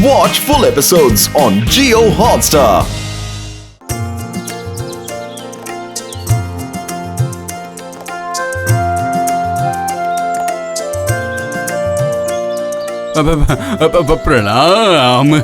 Watch full episodes on Jio Hotstar. प्रणाम।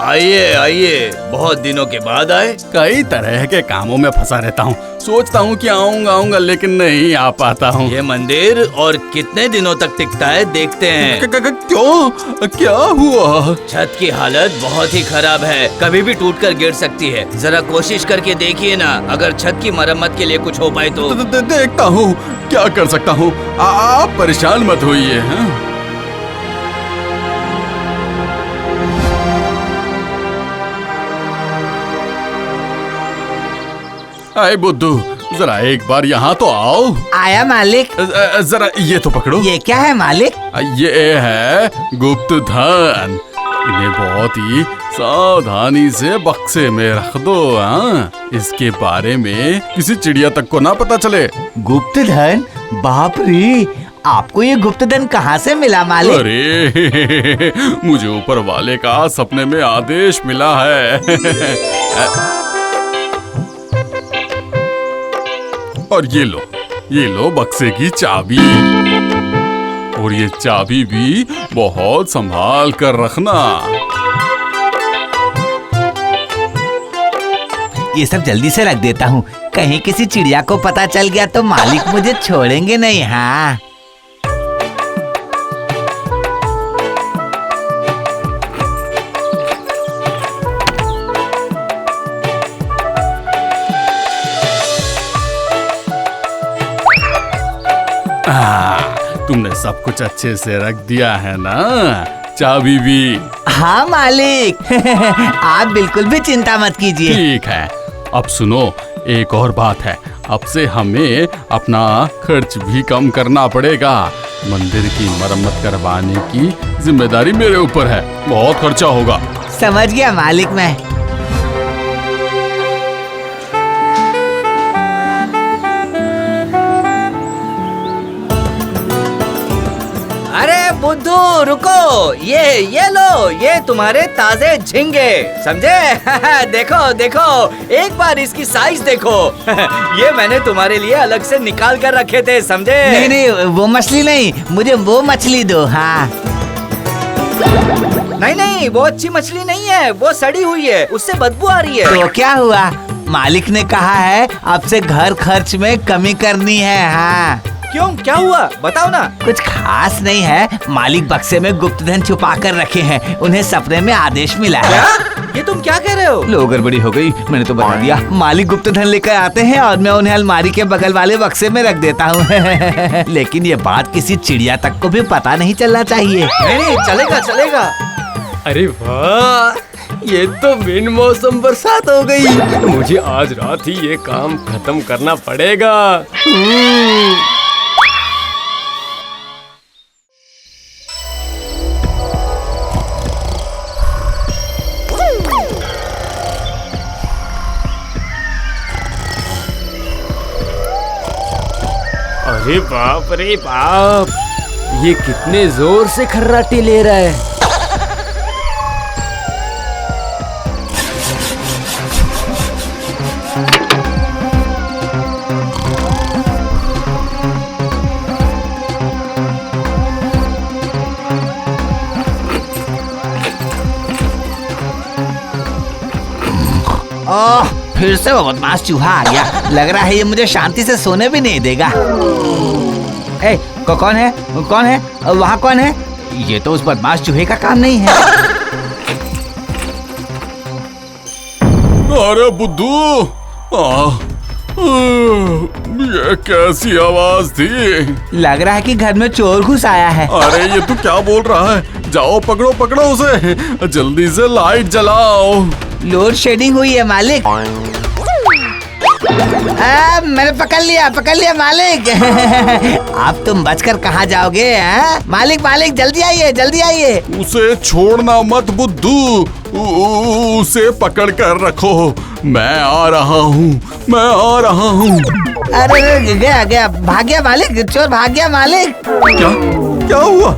आइए आइए, बहुत दिनों के बाद आए। कई तरह के कामों में फंसा रहता हूँ। सोचता हूँ कि आऊंगा लेकिन नहीं आ पाता हूँ। ये मंदिर और कितने दिनों तक टिकता है देखते हैं। क्यों, क्या हुआ? छत की हालत बहुत ही खराब है, कभी भी टूटकर गिर सकती है। जरा कोशिश करके देखिए ना, अगर छत की मरम्मत के लिए कुछ हो पाए तो। देखता हूँ क्या कर सकता हूँ। आप परेशान मत होइए। आए बुद्धू, जरा एक बार यहाँ तो आओ। आया मालिक। जरा ये तो पकड़ो। ये क्या है मालिक? ये है गुप्त धन। इन्हें बहुत ही सावधानी से बक्से में रख दो। इसके बारे में किसी चिड़िया तक को ना पता चले। गुप्त धन? बाप रे, आपको ये गुप्त धन कहाँ से मिला मालिक? अरे मुझे ऊपर वाले का सपने में आदेश मिला है। और ये लो बक्से की चाबी। और ये चाबी भी बहुत संभाल कर रखना। ये सब जल्दी से रख देता हूँ, कहीं किसी चिड़िया को पता चल गया तो मालिक मुझे छोड़ेंगे नहीं। हाँ, तुमने सब कुछ अच्छे से रख दिया है ना? चाबी भी? हाँ मालिक। आप बिल्कुल भी चिंता मत कीजिए। ठीक है। अब सुनो, एक और बात है। अब से हमें अपना खर्च भी कम करना पड़ेगा। मंदिर की मरम्मत करवाने की जिम्मेदारी मेरे ऊपर है। बहुत खर्चा होगा। समझ गया मालिक मैं। अरे बुद्धू रुको, ये लो, ये तुम्हारे ताजे झींगे, समझे? देखो देखो, एक बार इसकी साइज देखो। ये मैंने तुम्हारे लिए अलग से निकाल कर रखे थे, समझे? नहीं, वो मछली नहीं, मुझे वो मछली दो। हाँ। नहीं, वो अच्छी मछली नहीं है, वो सड़ी हुई है, उससे बदबू आ रही है। तो क्या हुआ? मालिक ने कहा है अब से घर खर्च में कमी करनी है। हाँ। क्यों, क्या हुआ, बताओ ना। कुछ खास नहीं है, मालिक बक्से में गुप्त धन छुपा कर रखे हैं, उन्हें सपने में आदेश मिला है। क्या? ये तुम क्या कह रहे हो? लो, गड़बड़ी हो गई, मैंने तो बता दिया। मालिक गुप्त धन लेकर आते हैं और मैं उन्हें अलमारी के बगल वाले बक्से में रख देता हूँ। लेकिन ये बात किसी चिड़िया तक को भी पता नहीं चलना चाहिए। नहीं, चलेगा। अरे वाह, ये तो बिन मौसम बरसात हो गई। मुझे आज रात ही ये काम खत्म करना पड़ेगा। अरे बाप रे बाप, ये कितने जोर से खर्राटे ले रहा है। फिर से वो बदमाश चूहा आ गया। लग रहा है ये मुझे शांति से सोने भी नहीं देगा। कौन है? वहाँ कौन है? ये तो उस बदमाश चूहे का काम नहीं है। अरे बुद्धू, ये कैसी आवाज थी? लग रहा है कि घर में चोर घुस आया है। अरे ये तू क्या बोल रहा है? जाओ पकड़ो उसे, जल्दी से लाइट जलाओ। लोड शेडिंग हुई है मालिक। मैंने पकड़ लिया मालिक। अब तुम बचकर कहाँ जाओगे? मालिक जल्दी आइए। उसे छोड़ना मत बुद्धू, उसे पकड़ कर रखो। मैं आ रहा हूँ। अरे गया, भाग गया मालिक, चोर भाग गया मालिक। क्या? क्या हुआ?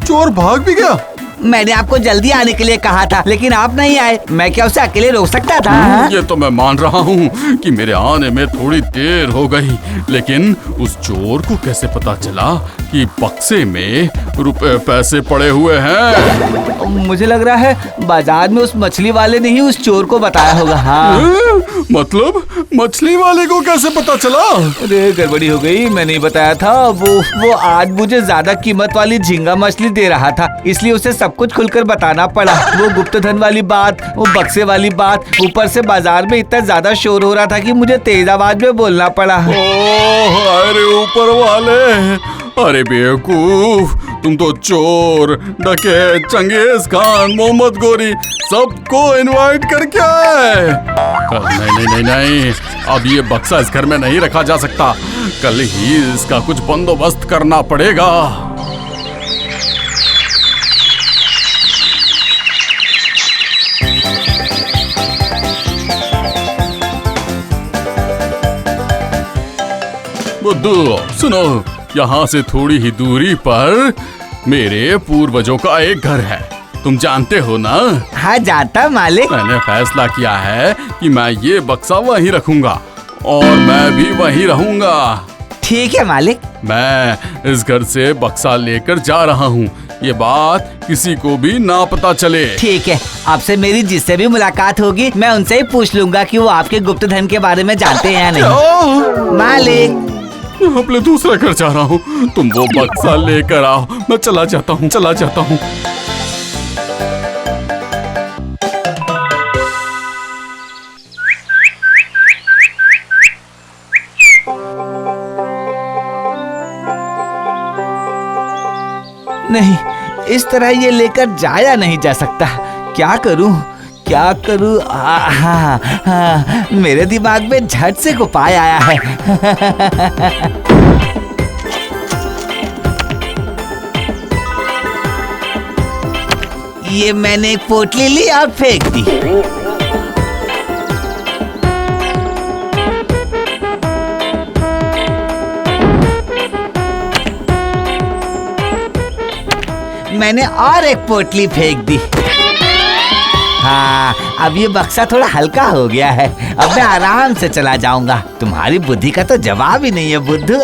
चोर भाग भी गया? मैंने आपको जल्दी आने के लिए कहा था, लेकिन आप नहीं आए। मैं क्या उसे अकेले रोक सकता था? ये तो मैं मान रहा हूँ कि मेरे आने में थोड़ी देर हो गई, लेकिन उस चोर को कैसे पता चला कि बक्से में रुपए पैसे पड़े हुए हैं? मुझे लग रहा है बाजार में उस मछली वाले ने ही उस चोर को बताया होगा। हाँ। मतलब मछली वाले को कैसे पता चला? अरे गड़बड़ी हो गई, मैं नहीं बताया था। वो आज मुझे ज्यादा कीमत वाली झींगा मछली दे रहा था, इसलिए उसे सब कुछ खुलकर बताना पड़ा। वो गुप्त धन वाली बात, वो बक्से वाली बात, ऊपर से बाजार में इतना ज्यादा शोर हो रहा था कि मुझे तेज आवाज में बोलना पड़ा। ओह, अरे ऊपर वाले! अरे बेवकूफ, तुम तो चोर, डकैत, चंगेज खान, मोहम्मद गोरी सबको इनवाइट करके आए। नहीं, अब ये बक्सा इस घर में नहीं रखा जा सकता। कल ही इसका कुछ बंदोबस्त करना पड़ेगा। बुद्धू, सुनो, यहाँ से थोड़ी ही दूरी पर मेरे पूर्वजों का एक घर है, तुम जानते हो ना? हाँ जानता मालिक। मैंने फैसला किया है कि मैं ये बक्सा वहीं रखूंगा और मैं भी वहीं रहूंगा। ठीक है मालिक। मैं इस घर से बक्सा लेकर जा रहा हूँ, ये बात किसी को भी ना पता चले। ठीक है, आपसे मेरी जिससे भी मुलाकात होगी मैं उनसे ही पूछ लूंगा कि वो आपके गुप्त धन के बारे में जानते हैं या नहीं। मालिक, अपने दूसरा घर जा रहा हूँ, तुम वो बक्सा लेकर आओ, मैं चला जाता हूँ। नहीं, इस तरह ये लेकर जाया नहीं जा सकता। क्या करूं? हाँ, मेरे दिमाग में झट से उपाय आया है। ये मैंने एक पोटली ली और फेंक दी। मैंने और एक पोटली फेंक दी। हाँ, अब ये बक्सा थोड़ा हल्का हो गया है। अब मैं आराम से चला जाऊंगा। तुम्हारी बुद्धि का तो जवाब ही नहीं है बुद्धू।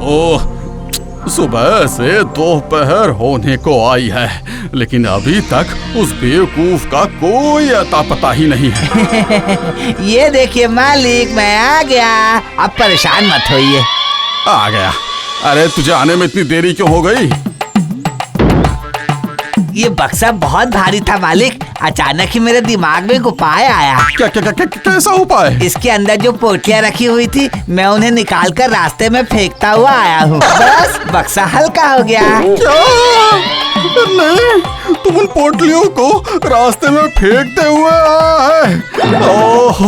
ओह, सुबह से दोपहर होने को आई है, लेकिन अभी तक उस बेवकूफ का कोई अता पता ही नहीं है। ये देखिए मालिक, मैं आ गया। अब परेशान मत होइए। आ गया? अरे तुझे आने में इतनी देरी क्यों हो गई? ये बक्सा बहुत भारी था मालिक, अचानक ही मेरे दिमाग में एक उपाय आया। कैसा उपाय? इसके अंदर जो पोटलियाँ रखी हुई थी, मैं उन्हें निकाल कर रास्ते में फेंकता हुआ आया हूँ। बस बक्सा हल्का हो गया। क्या? नहीं, तुम उन पोटलियों को रास्ते में फेंकते हुए आया है। ओह,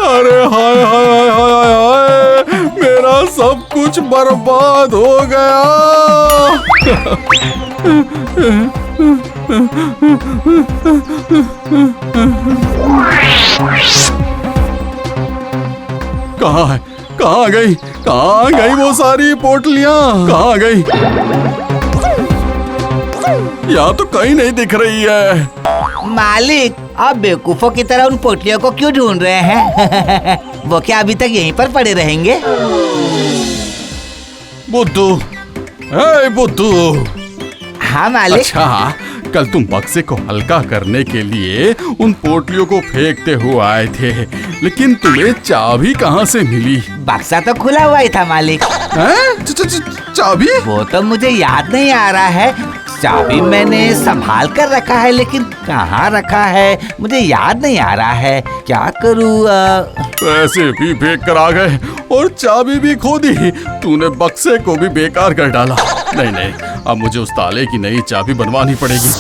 अरे हाय हाय हाय हाय हाय, मेरा सब कुछ बर्बाद हो गया। कहाँ है? कहाँ गई वो सारी पोटलियाँ? कहाँ गई? यहाँ तो कहीं नहीं दिख रही है। मालिक, आप बेवकूफों की तरह उन पोटलियों को क्यों ढूंढ रहे हैं? वो क्या अभी तक यहीं पर पड़े रहेंगे? बुद्धू, हे बुद्धू। हाँ मालिक। अच्छा, कल तुम बक्से को हल्का करने के लिए उन पोटलियों को फेंकते हुए आए थे, लेकिन तुम्हें चाबी कहाँ से मिली? बक्सा तो खुला हुआ ही था मालिक। चाबी? वो तो मुझे याद नहीं आ रहा है। चाबी मैंने संभाल कर रखा है, लेकिन कहाँ रखा है मुझे याद नहीं आ रहा है। क्या करूँ? पैसे भी फेंक कर आ गए और चाबी भी खो दी। तूने बक्से को भी बेकार कर डाला। नहीं, अब मुझे उस ताले की नई चाबी बनवानी पड़ेगी।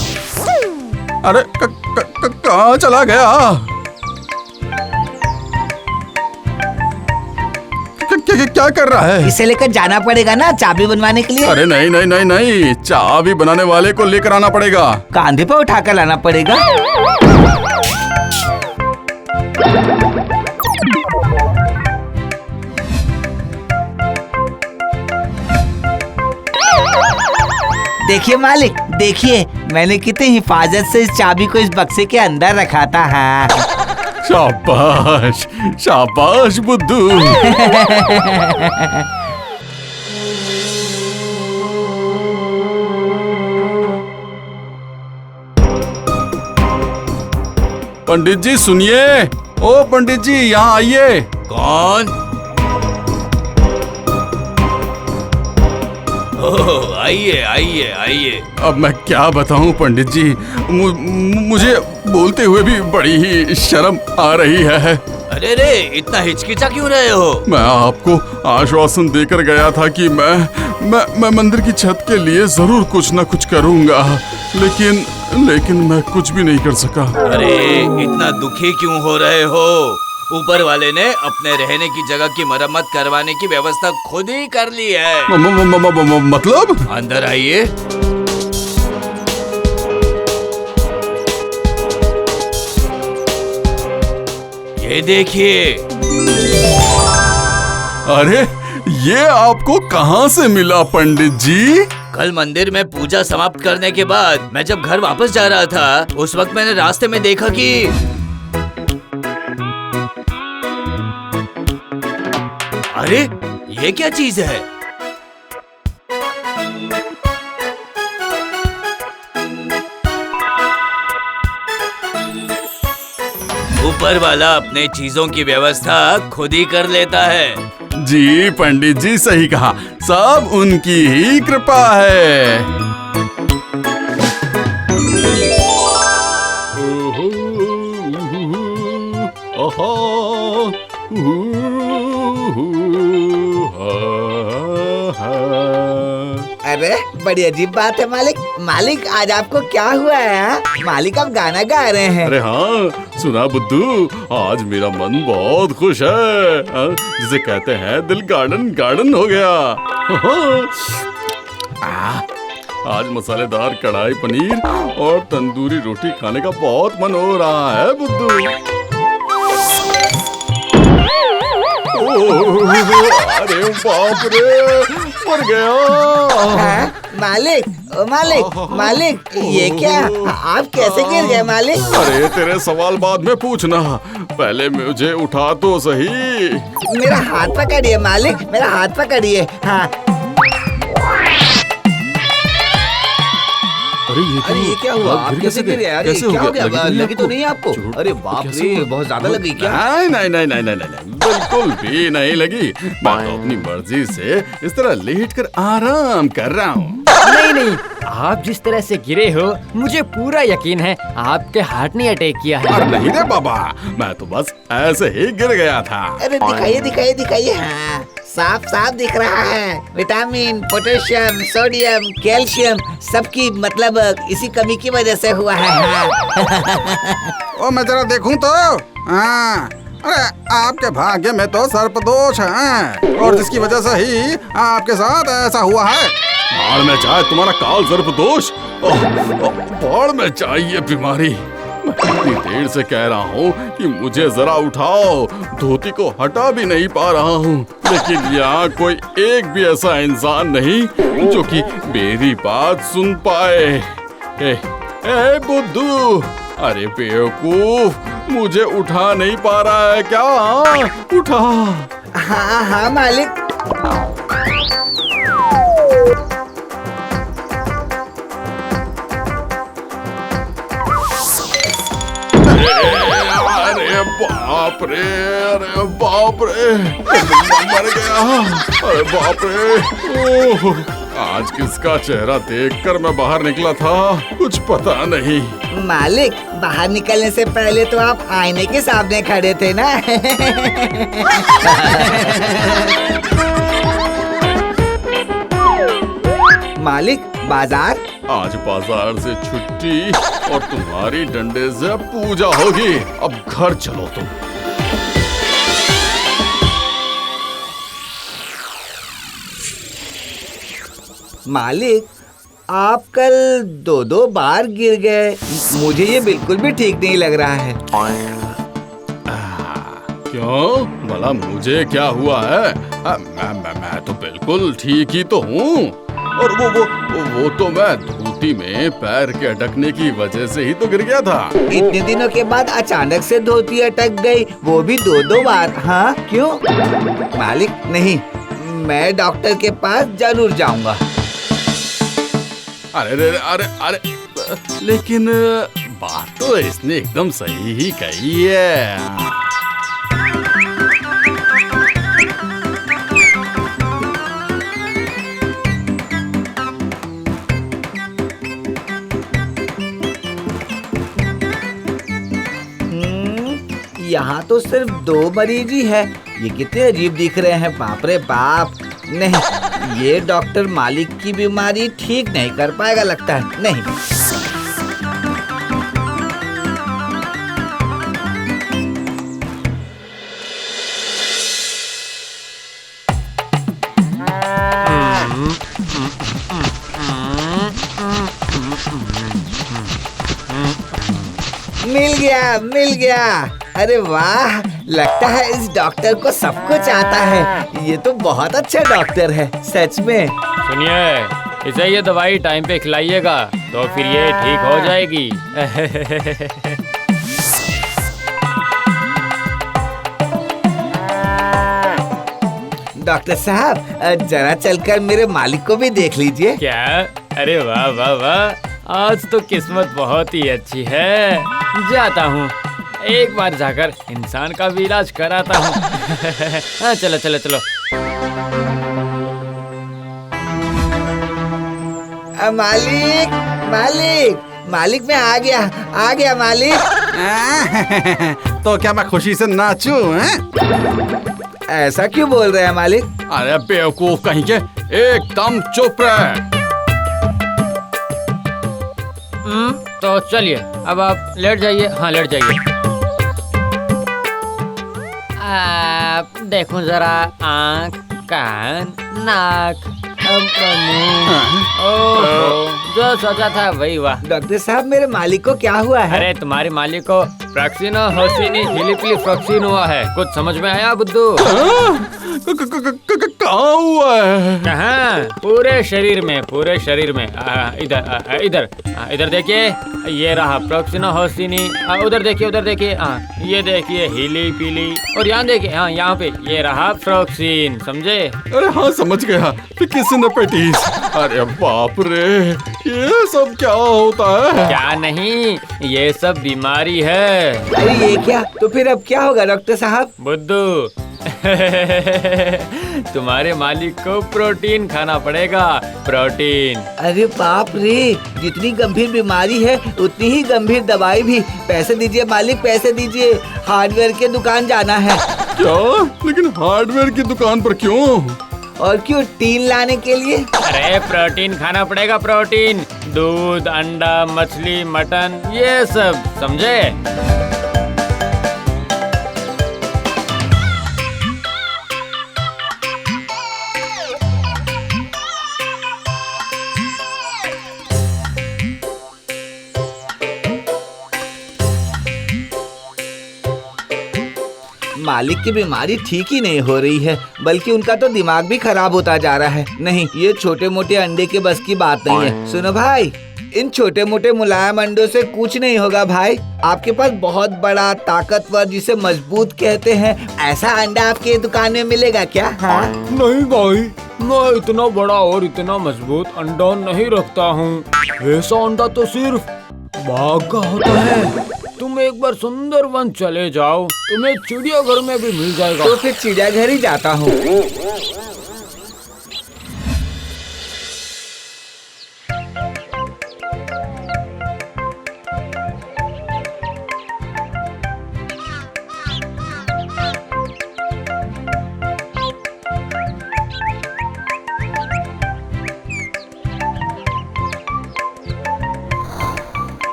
अरे कहाँ चला गया? क्या कर रहा है? इसे लेकर जाना पड़ेगा ना चाबी बनवाने के लिए। अरे नहीं नहीं नहीं नहीं, चाबी बनाने वाले को लेकर आना पड़ेगा। कांधे पे उठाकर लाना पड़ेगा। देखिए मालिक, देखिए मैंने कितनी हिफाजत से इस चाबी को इस बक्से के अंदर रखा था। हाँ। शाबाश शाबाश बुद्धू। पंडित जी सुनिए, ओ पंडित जी यहाँ आइए। कौन? ओह, आइए आइए आइए। अब मैं क्या बताऊं पंडित जी, मुझे बोलते हुए भी बड़ी ही शर्म आ रही है। अरे रे, इतना हिचकिचा क्यों रहे हो? मैं आपको आश्वासन देकर गया था कि मैं मंदिर की छत के लिए जरूर कुछ न कुछ करूंगा, लेकिन मैं कुछ भी नहीं कर सका। अरे इतना दुखी क्यों हो रहे हो? ऊपर वाले ने अपने रहने की जगह की मरम्मत करवाने की व्यवस्था खुद ही कर ली है। मतलब? अंदर आइए। ये देखिए। अरे ये आपको कहाँ से मिला पंडित जी? कल मंदिर में पूजा समाप्त करने के बाद मैं जब घर वापस जा रहा था, उस वक्त मैंने रास्ते में देखा कि अरे ये क्या चीज है? ऊपर वाला अपने चीजों की व्यवस्था खुद ही कर लेता है। जी पंडित जी सही कहा, सब उनकी ही कृपा है। अरे बड़ी अजीब बात है मालिक। मालिक आज आपको क्या हुआ है? मालिक आप गाना गा रहे हैं। अरे हाँ सुना बुद्धू, आज मेरा मन बहुत खुश है। जिसे कहते हैं दिल गार्डन गार्डन हो गया। आज मसालेदार कढ़ाई पनीर और तंदूरी रोटी खाने का बहुत मन हो रहा है बुद्धू। अरे बाप रे, मर गया। मालिक, ओ मालिक, मालिक ये क्या? आप कैसे गिर गए मालिक? अरे तेरे सवाल बाद में पूछना, पहले मुझे उठा तो सही। मेरा हाथ पकड़िए मालिक, मेरा हाथ पकड़िए। हाँ। अरे ये क्या हुआ? आप कैसे गिर गए? अरे क्या हो गया? लगी तो नहीं आपको? अरे बाप रे, बहुत ज्यादा लगी क्या? नहीं, बिल्कुल भी नहीं लगी। मैं तो अपनी मर्जी से इस तरह लेट कर आराम कर रहा हूँ। नहीं, आप जिस तरह से गिरे हो मुझे पूरा यकीन है आपके हार्ट ने अटैक किया है। अरे नहीं रे बाबा, मैं तो बस ऐसे ही गिर गया था। अरे दिखाइए। हाँ, साफ साफ दिख रहा है। विटामिन, पोटेशियम, सोडियम, कैल्शियम सबकी मतलब इसी कमी की वजह से हुआ है। हाँ। ओ मैं जरा देखूं तो। हाँ, अरे आपके भाग्य में तो सर्पदोष है और जिसकी वजह से ही आपके साथ ऐसा हुआ है। बाढ़ में जाए तुम्हारा काल सर्पदोष, बाढ़ में जाए ये बीमारी। मैं कितनी देर से कह रहा हूँ कि मुझे जरा उठाओ, धोती को हटा भी नहीं पा रहा हूँ, लेकिन यहाँ कोई एक भी ऐसा इंसान नहीं जो कि मेरी बात सुन पाए। ए बुद्धू, अरे बेवकूफ, मुझे उठा नहीं पा रहा है क्या? उठा। हाँ मालिक। अरे बाप रे, मर गया। अरे बाप रे, ओह, आज किसका चेहरा देखकर मैं बाहर निकला था कुछ पता नहीं। मालिक, बाहर निकलने से पहले तो आप आईने के सामने खड़े थे ना। मालिक, बाजार आज बाजार से छुट्टी और तुम्हारी डंडे से पूजा होगी। अब घर चलो तुम। मालिक, आप कल 2-2 बार गिर गए। मुझे ये बिल्कुल भी ठीक नहीं लग रहा है। क्यों भला मुझे क्या हुआ है? मैं तो बिल्कुल ठीक ही तो हूँ। और वो तो मैं धोती में पैर के अटकने की वजह से ही तो गिर गया था। इतने दिनों के बाद अचानक से धोती अटक गई, वो भी 2-2 बार। हाँ, क्यों? मालिक, नहीं, मैं डॉक्टर के पास जरूर जाऊंगा। अरे अरे अरे, लेकिन बात तो इसने एकदम सही ही कही है। यहाँ तो सिर्फ 2 मरीज ही है। ये कितने अजीब दिख रहे हैं, बाप रे बाप। नहीं, ये डॉक्टर मालिक की बीमारी ठीक नहीं कर पाएगा लगता है। नहीं, मिल गया। अरे वाह, लगता है इस डॉक्टर को सब कुछ आता है। ये तो बहुत अच्छा डॉक्टर है, सच में। सुनिए, इसे ये दवाई टाइम पे खिलाइएगा तो फिर ये ठीक हो जाएगी। डॉक्टर साहब, जरा चलकर मेरे मालिक को भी देख लीजिए। क्या? अरे वाह वाह वाह, आज तो किस्मत बहुत ही अच्छी है। जाता हूँ, एक बार जाकर इंसान का भी इलाज कराता हूँ। हाँ, चलो चलो चलो। मालिक, मालिक, मैं आ गया मालिक। तो क्या मैं खुशी से नाचूं? ऐसा क्यों बोल रहे हैं मालिक? अरे बेवकूफ कहीं के, एकदम चुप रहे। तो चलिए, अब आप लेट जाइए। हाँ, लेट जाइए। आप देखो जरा, आँख, कान, नाक, ओहो, जो सोचा था वही हुआ। डॉक्टर साहब, मेरे मालिक को क्या हुआ है? अरे तुम्हारे मालिक को फ्रैक्सिनो होसिनी हिलिपिली फ्रॉक्सिन हुआ है। कुछ समझ में आया बुद्धू? कहाँ हुआ है? कहाँ? पूरे शरीर में। इधर देखिए, ये रहा फ्रॉक्सिनो होसिनी। उधर देखिए, ये देखिए हीली पीली। और यहाँ देखिए, हाँ यहाँ पे ये रहा फ्रॉक्सिन। समझे? अरे हाँ, समझ गया। किसी ने पेटीज। अरे बाप रे, ये सब क्या होता है? क्या नहीं, ये सब बीमारी है। अरे ये क्या? तो फिर अब क्या होगा डॉक्टर साहब? बुद्धू, तुम्हारे मालिक को प्रोटीन खाना पड़ेगा। प्रोटीन। अरे बाप रे, जितनी गंभीर बीमारी है उतनी ही गंभीर दवाई भी। पैसे दीजिए मालिक, पैसे दीजिए। हार्डवेयर के दुकान जाना है। क्या? लेकिन हार्डवेयर की दुकान पर क्यों? और क्यों? टीन लाने के लिए। अरे प्रोटीन खाना पड़ेगा। प्रोटीन, दूध, अंडा, मछली, मटन, ये सब। समझे? मालिक की बीमारी ठीक ही नहीं हो रही है, बल्कि उनका तो दिमाग भी खराब होता जा रहा है। नहीं, ये छोटे मोटे अंडे के बस की बात नहीं है। सुनो भाई, इन छोटे मोटे मुलायम अंडों से कुछ नहीं होगा भाई। आपके पास बहुत बड़ा ताकतवर, जिसे मजबूत कहते हैं, ऐसा अंडा आपके दुकान में मिलेगा क्या? हाँ? नहीं भाई, मैं इतना बड़ा और इतना मजबूत अंडा नहीं रखता हूँ। ऐसा अंडा तो सिर्फ बाघ का होता है। तुम एक बार सुंदरवन चले जाओ, तुम्हें चिड़ियाघर में भी मिल जाएगा। तो फिर चिड़ियाघर ही जाता हूँ।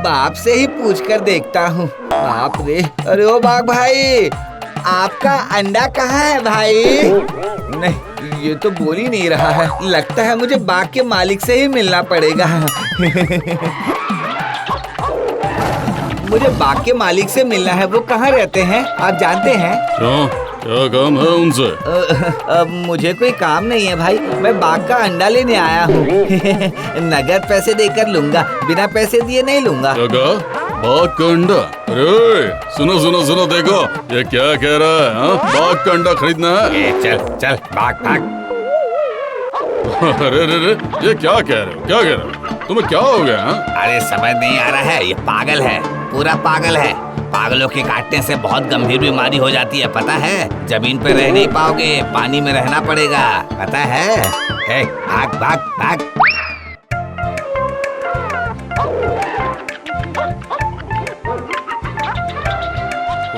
बाप से ही पूछ कर देखता हूँ। बाप रे, अरे ओ बाघ भाई, आपका अंडा कहाँ है भाई? नहीं, ये तो बोल ही नहीं रहा है। लगता है मुझे बाघ के मालिक से ही मिलना पड़ेगा। मुझे बाघ के मालिक से मिलना है। वो कहाँ रहते हैं, आप जानते हैं? क्या काम है उनसे? मुझे कोई काम नहीं है भाई, मैं बाघ का अंडा लेने आया हूँ। नगद पैसे देकर लूंगा, बिना पैसे दिए नहीं लूंगा। बाघ का अंडा? अरे सुनो सुनो सुनो, देखो ये क्या कह रहा है, हाँ? बाघ का अंडा खरीदना है? चल चल भाग भाग। अरे अरे ये क्या कह रहे हो, क्या कह रहे हो? तुम्हें क्या हो गया, हाँ? अरे समझ नहीं आ रहा है, ये पागल है, पूरा पागल है। पागलों के काटने से बहुत गंभीर बीमारी हो जाती है, पता है? जमीन पे रह नहीं पाओगे, पानी में रहना पड़ेगा, पता है? भाग भाग भाग।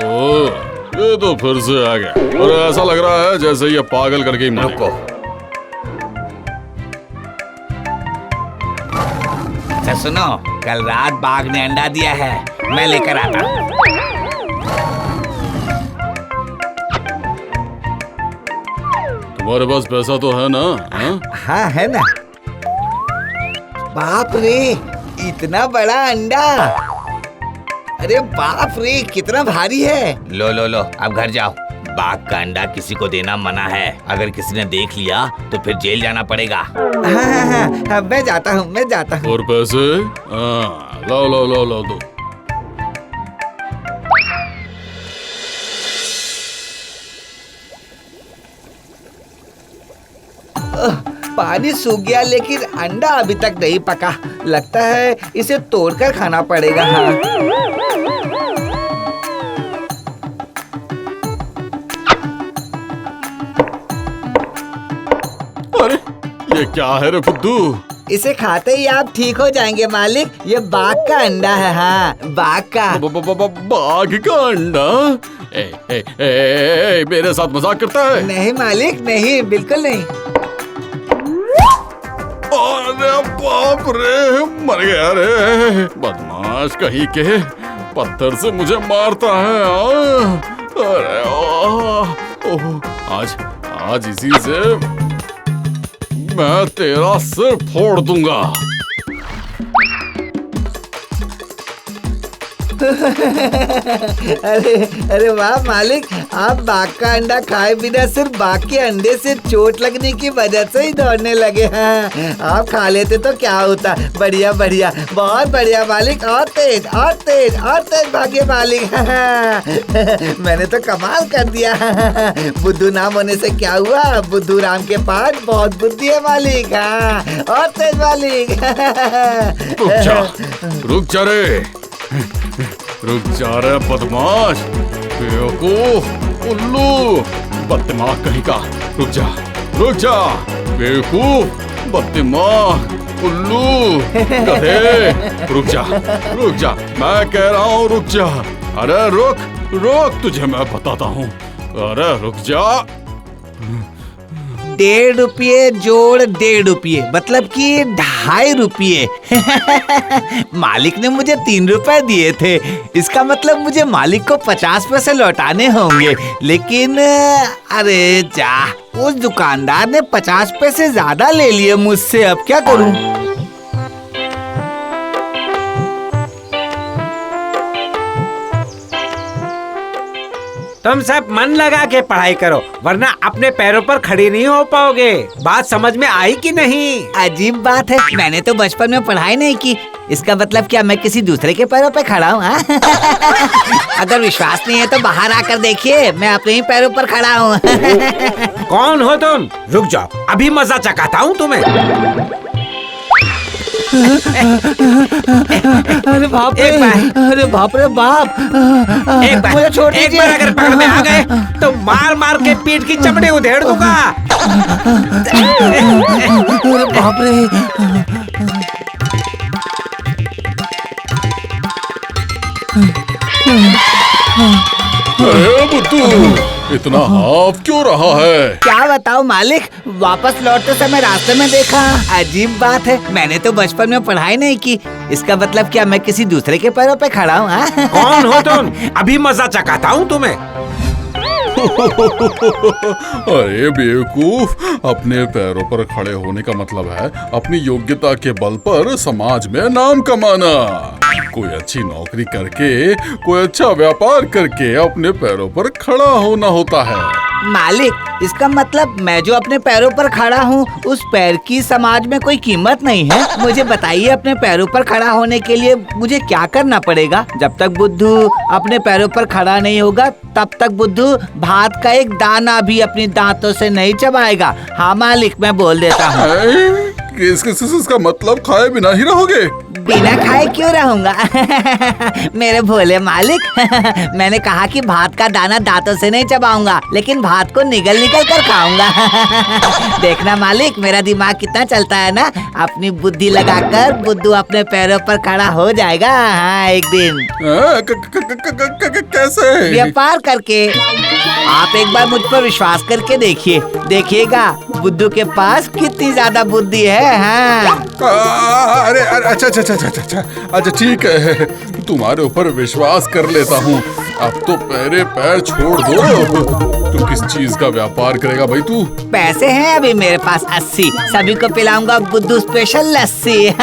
ओ, ये तो फिर से आ गया और ऐसा लग रहा है जैसे ये पागल करके ही मारेगा। रुको, अच्छा सुनो, कल रात बाघ ने अंडा दिया है, मैं लेकर आता हूँ। तुम्हारे पास पैसा तो है ना? हाँ? हाँ है ना। बाप रे, इतना बड़ा अंडा! अरे बाप रे, कितना भारी है। लो लो लो, अब घर जाओ। बाघ का अंडा किसी को देना मना है, अगर किसी ने देख लिया तो फिर जेल जाना पड़ेगा। हाँ, मैं जाता हूँ, मैं जाता हूँ। और पैसे? हाँ, लो लो लो लो दो। पानी सूख गया लेकिन अंडा अभी तक नहीं पका। लगता है इसे तोड़कर खाना पड़ेगा। हाँ। अरे ये क्या है रे फुद्दू? इसे खाते ही आप ठीक हो जाएंगे मालिक। ये बाघ का अंडा है। हाँ, बाघ का। बाघ का अंडा? मेरे साथ मजाक करता है? नहीं मालिक, नहीं, बिल्कुल नहीं। अरे बाप रे, मर गया रे। बदमाश कहीं के, पत्थर से मुझे मारता है। अरे आज इसी से मैं तेरा सिर फोड़ दूंगा। अरे वाह मालिक, आप बाघ का अंडा खाए बिना सिर्फ बाघ के अंडे से चोट लगने की वजह से ही दौड़ने लगे। हाँ, आप खा लेते तो क्या होता। बढ़िया बढ़िया, बहुत बढ़िया मालिक। और तेज और तेज और तेज भागे मालिक। हाँ, मैंने तो कमाल कर दिया। बुद्धू नाम होने से क्या हुआ, बुद्धू राम के पास बहुत बुद्धि है मालिक। हाँ, और तेज मालिक। रुक जा रे, रुक जा रे बदमाश, बेवकूफ, उल्लू, बददिमाग कहीं का। रुक जा, रुक जा, बेवकूफ, बददिमाग, उल्लू, गधे। रुक जा, रुक जा, मैं कह रहा हूँ रुक जा। अरे रुक, रुक, तुझे मैं बताता हूँ। अरे रुक जा। 1.5 रुपये जोड़ 1.5 रुपये, मतलब कि 2.5 रुपये। मालिक ने मुझे 3 रुपए दिए थे, इसका मतलब मुझे मालिक को 50 पैसे लौटाने होंगे। लेकिन अरे जा, उस दुकानदार ने 50 पैसे ज्यादा ले लिए मुझसे। अब क्या करूं? तुम सब मन लगा के पढ़ाई करो, वरना अपने पैरों पर खड़े नहीं हो पाओगे। बात समझ में आई कि नहीं? अजीब बात है, मैंने तो बचपन में पढ़ाई नहीं की। इसका मतलब क्या मैं किसी दूसरे के पैरों पे खड़ा हूँ? अगर विश्वास नहीं है तो बाहर आकर देखिए, मैं अपने ही पैरों पर खड़ा हूँ। कौन हो तुम? रुक जाओ, अभी मजा चखाता हूँ तुम्हें। अरे बाप रे, अरे बाप रे बाप। एक बार अगर पकड़ में आ गए तो मार मार के पीठ की चमड़ी उधेड़ दूंगा। अरे बाप रे। अरे बुद्धू, इतना हाफ क्यों रहा है? क्या बताओ मालिक, वापस लौटते समय रास्ते में देखा। अजीब बात है, मैंने तो बचपन में पढ़ाई नहीं की। इसका मतलब क्या मैं किसी दूसरे के पैरों पे खड़ा हूँ? कौन हो तुम? अभी मजा चखाता हूँ तुम्हें। अरे बेवकूफ, अपने पैरों पर खड़े होने का मतलब है अपनी योग्यता के बल पर समाज में नाम कमाना। कोई अच्छी नौकरी करके, कोई अच्छा व्यापार करके अपने पैरों पर खड़ा होना होता है। मालिक, इसका मतलब मैं जो अपने पैरों पर खड़ा हूँ, उस पैर की समाज में कोई कीमत नहीं है। मुझे बताइए, अपने पैरों पर खड़ा होने के लिए मुझे क्या करना पड़ेगा? जब तक बुद्धू अपने पैरों पर खड़ा नहीं होगा, तब तक बुद्धू भात का एक दाना भी अपने दांतों से नहीं चबाएगा। हाँ मालिक, मैं बोल देता हूँ। इसका मतलब खाए बिना ही रहोगे? बिना खाए क्यों रहूंगा? मेरे भोले मालिक, मैंने कहा कि भात का दाना दांतों से नहीं चबाऊंगा, लेकिन भात को निगल निगल कर खाऊंगा। देखना मालिक, मेरा दिमाग कितना चलता है ना। अपनी बुद्धि लगाकर बुद्धू अपने पैरों पर खड़ा हो जाएगा। हाँ, एक दिन। कैसे? व्यापार करके। आप एक बार मुझ पर विश्वास करके देखिए, देखिएगा बुद्धू के पास कितनी ज्यादा बुद्धि है। हाँ। अरे अच्छा ठीक है, तुम्हारे ऊपर विश्वास कर लेता हूँ। अब तो मेरे पैर छोड़ दो। तू किस चीज का व्यापार करेगा भाई तू? पैसे हैं अभी मेरे पास 80, सभी को पिलाऊंगा बुद्धू स्पेशल लस्सी।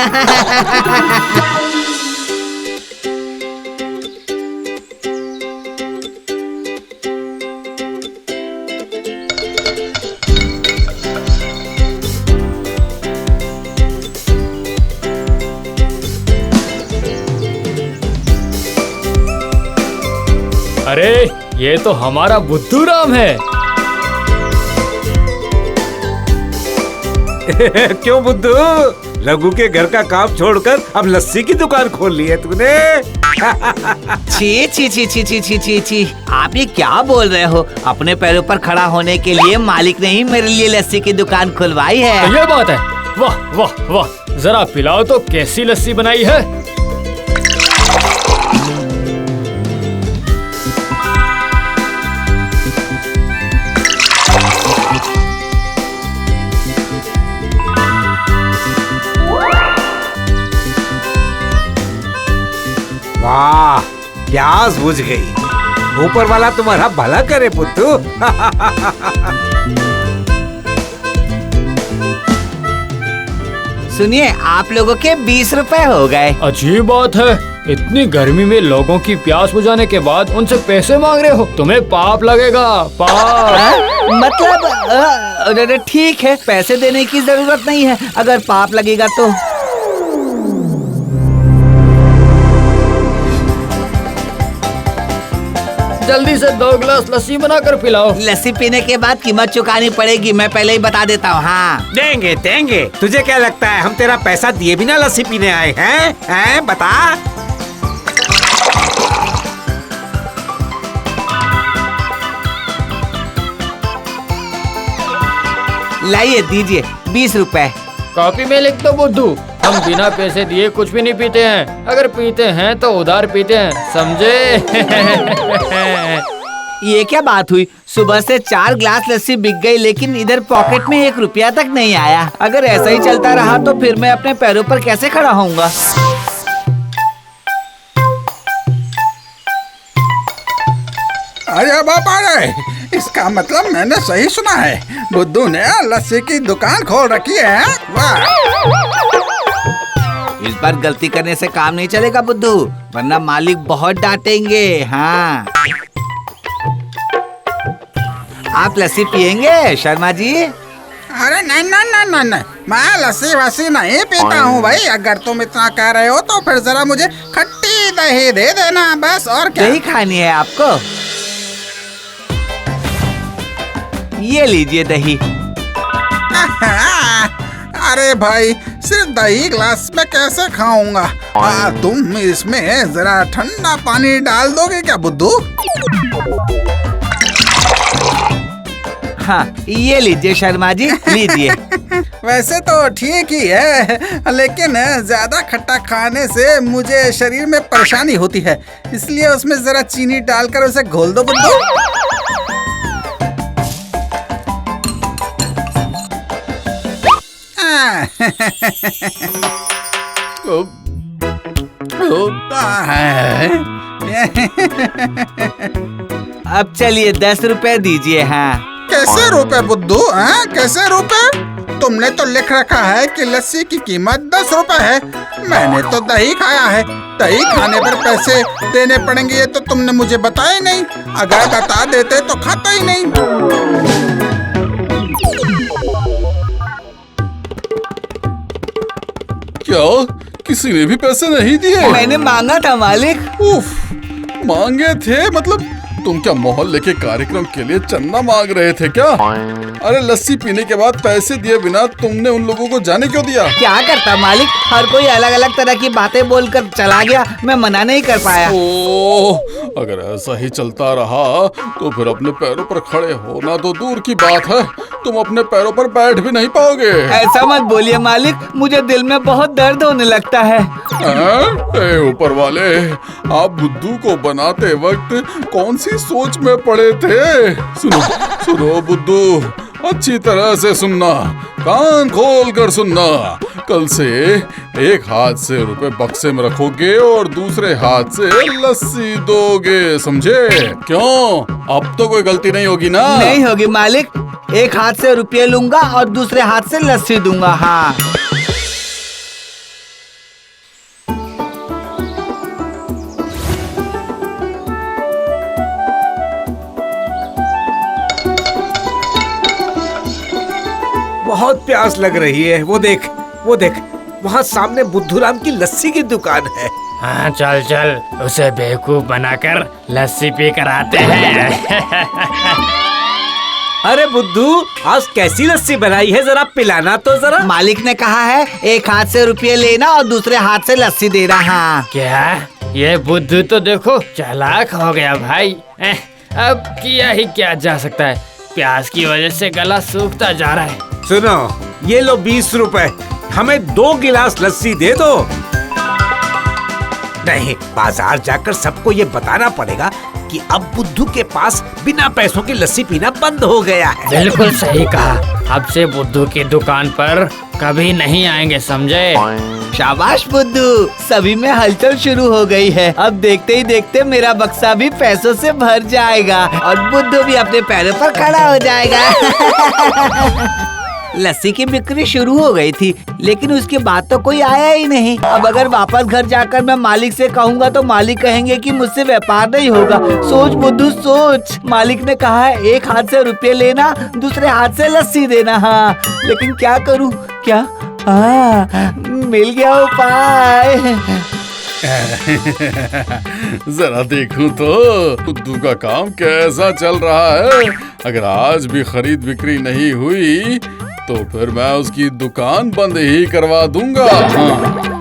अरे ये तो हमारा बुद्धू राम है। क्यों बुद्धू, रघु के घर का काम छोड़कर अब लस्सी की दुकान खोल ली है तूने? छी छी छी छी छी छी छी छी, आप ये क्या बोल रहे हो? अपने पैरों पर खड़ा होने के लिए मालिक ने ही मेरे लिए लस्सी की दुकान खुलवाई है। ये बात है? वाह वाह वाह, जरा पिलाओ तो कैसी लस्सी बनाई है। वाह, प्यास बुझ गई। ऊपर वाला तुम्हारा भला करे पुत्तू। सुनिए, आप लोगों के 20 रुपए हो गए। अजीब बात है, इतनी गर्मी में लोगों की प्यास बुझाने के बाद उनसे पैसे मांग रहे हो। तुम्हें पाप लगेगा, पाप। मतलब ठीक है, पैसे देने की जरूरत नहीं है। अगर पाप लगेगा तो जल्दी से 2 गिलास लस्सी बनाकर पिलाओ। लस्सी पीने के बाद कीमत चुकानी पड़ेगी, मैं पहले ही बता देता हूँ। हाँ, देंगे देंगे। तुझे क्या लगता है हम तेरा पैसा दिए बिना लस्सी पीने आए हैं? हैं बता। लाइए, दीजिए 20 रुपए। कॉपी में लिख दो बुद्धू, हम बिना पैसे दिए कुछ भी नहीं पीते हैं। अगर पीते हैं तो उधार पीते हैं, समझे? ये क्या बात हुई? सुबह से 4 गिलास लस्सी बिक गई, लेकिन इधर पॉकेट में 1 रुपया तक नहीं आया। अगर ऐसा ही चलता रहा तो फिर मैं अपने पैरों पर कैसे खड़ा होऊंगा? अरे बाबा रे, इसका मतलब मैंने सही सुना है, बुद्धू ने लस्सी की दुकान खोल रखी है। वाह! इस बार गलती करने से काम नहीं चलेगा बुद्धू, वरना मालिक बहुत डांटेंगे। हाँ, आप लस्सी पियेंगे शर्मा जी? अरे नहीं नहीं नहीं नहीं नहीं, मैं लस्सी वस्सी नहीं पीता हूँ भाई। अगर तुम इतना कह रहे हो तो फिर जरा मुझे खट्टी दही दे देना बस, और क्या। दही खानी है आपको? ये लीजिए दही। अरे भाई, सिर्फ दही ग्लास में कैसे खाऊंगा? तुम इसमें जरा ठंडा पानी डाल दोगे क्या बुद्धू? हाँ, ये लीजिए शर्मा जी, लीजिए। वैसे तो ठीक ही है, लेकिन ज्यादा खट्टा खाने से मुझे शरीर में परेशानी होती है, इसलिए उसमें जरा चीनी डालकर उसे घोल दो बुद्धू। अब चलिए 10 रुपए दीजिए। हाँ कैसे रुपए बुद्धू? कैसे रुपए? तुमने तो लिख रखा है कि लस्सी की कीमत 10 रुपए है। मैंने तो दही खाया है, दही खाने पर पैसे देने पड़ेंगे ये तो तुमने मुझे बताया नहीं। अगर बता देते तो खाता ही नहीं। क्या किसी ने भी पैसे नहीं दिए? मैंने मांगा था मालिक। उफ, मांगे थे मतलब? तुम क्या मोहल्ले के कार्यक्रम के लिए चंदा मांग रहे थे क्या? अरे लस्सी पीने के बाद पैसे दिए बिना तुमने उन लोगों को जाने क्यों दिया? क्या करता मालिक, हर कोई अलग अलग तरह की बातें बोलकर चला गया, मैं मना नहीं कर पाया। ओह, अगर ऐसा ही चलता रहा तो फिर अपने पैरों पर खड़े होना तो दूर की बात है, तुम अपने पैरों पर बैठ भी नहीं पाओगे। ऐसा मत बोलिए मालिक, मुझे दिल में बहुत दर्द होने लगता है। ऊपर वाले, आप बुद्धू को बनाते वक्त कौन सी सोच में पड़े थे? सुनो सुनो बुद्धू, अच्छी तरह से सुनना, कान खोल कर सुनना। कल से एक हाथ से रुपए बक्से में रखोगे और दूसरे हाथ से लस्सी दोगे, समझे? क्यों, अब तो कोई गलती नहीं होगी ना? नहीं होगी मालिक, एक हाथ से रुपये लूंगा और दूसरे हाथ से लस्सी दूंगा। हाँ बहुत प्यास लग रही है। वो देख वहाँ सामने बुद्धूराम की लस्सी की दुकान है। हाँ चल चल, उसे बेवकूफ बनाकर लस्सी पी कर आते हैं। अरे बुद्धू, आज कैसी लस्सी बनाई है, जरा पिलाना तो जरा। मालिक ने कहा है एक हाथ से रुपये लेना और दूसरे हाथ से लस्सी देना। हाँ क्या? ये बुद्धू तो देखो चालाक हो गया भाई। अब किया ही क्या जा सकता है, प्यास की वजह से गला सूखता जा रहा है। सुनो, ये लो 20 रुपए, हमें 2 गिलास लस्सी दे दो। नहीं, बाजार जाकर सबको ये बताना पड़ेगा कि अब बुद्धू के पास बिना पैसों की लस्सी पीना बंद हो गया है। बिल्कुल सही कहा, अब से बुद्धू की दुकान पर कभी नहीं आएंगे, समझे? शाबाश बुद्धू, सभी में हलचल शुरू हो गई है। अब देखते ही देखते मेरा बक्सा भी पैसों से भर जाएगा और बुद्धू भी अपने पैरों पर खड़ा हो जाएगा। लस्सी की बिक्री शुरू हो गई थी, लेकिन उसके बाद तो कोई आया ही नहीं। अब अगर वापस घर जाकर मैं मालिक से कहूँगा तो मालिक कहेंगे कि मुझसे व्यापार नहीं होगा। सोच बुद्धू सोच, मालिक ने कहा है एक हाथ से रुपये लेना, दूसरे हाथ से लस्सी देना। हाँ, लेकिन क्या करूँ? क्या? मिल गया उपाय। जरा देखूं तो बुद्धू का काम कैसा चल रहा है। अगर आज भी खरीद बिक्री नहीं हुई तो फिर मैं उसकी दुकान बंद ही करवा दूंगा। हाँ।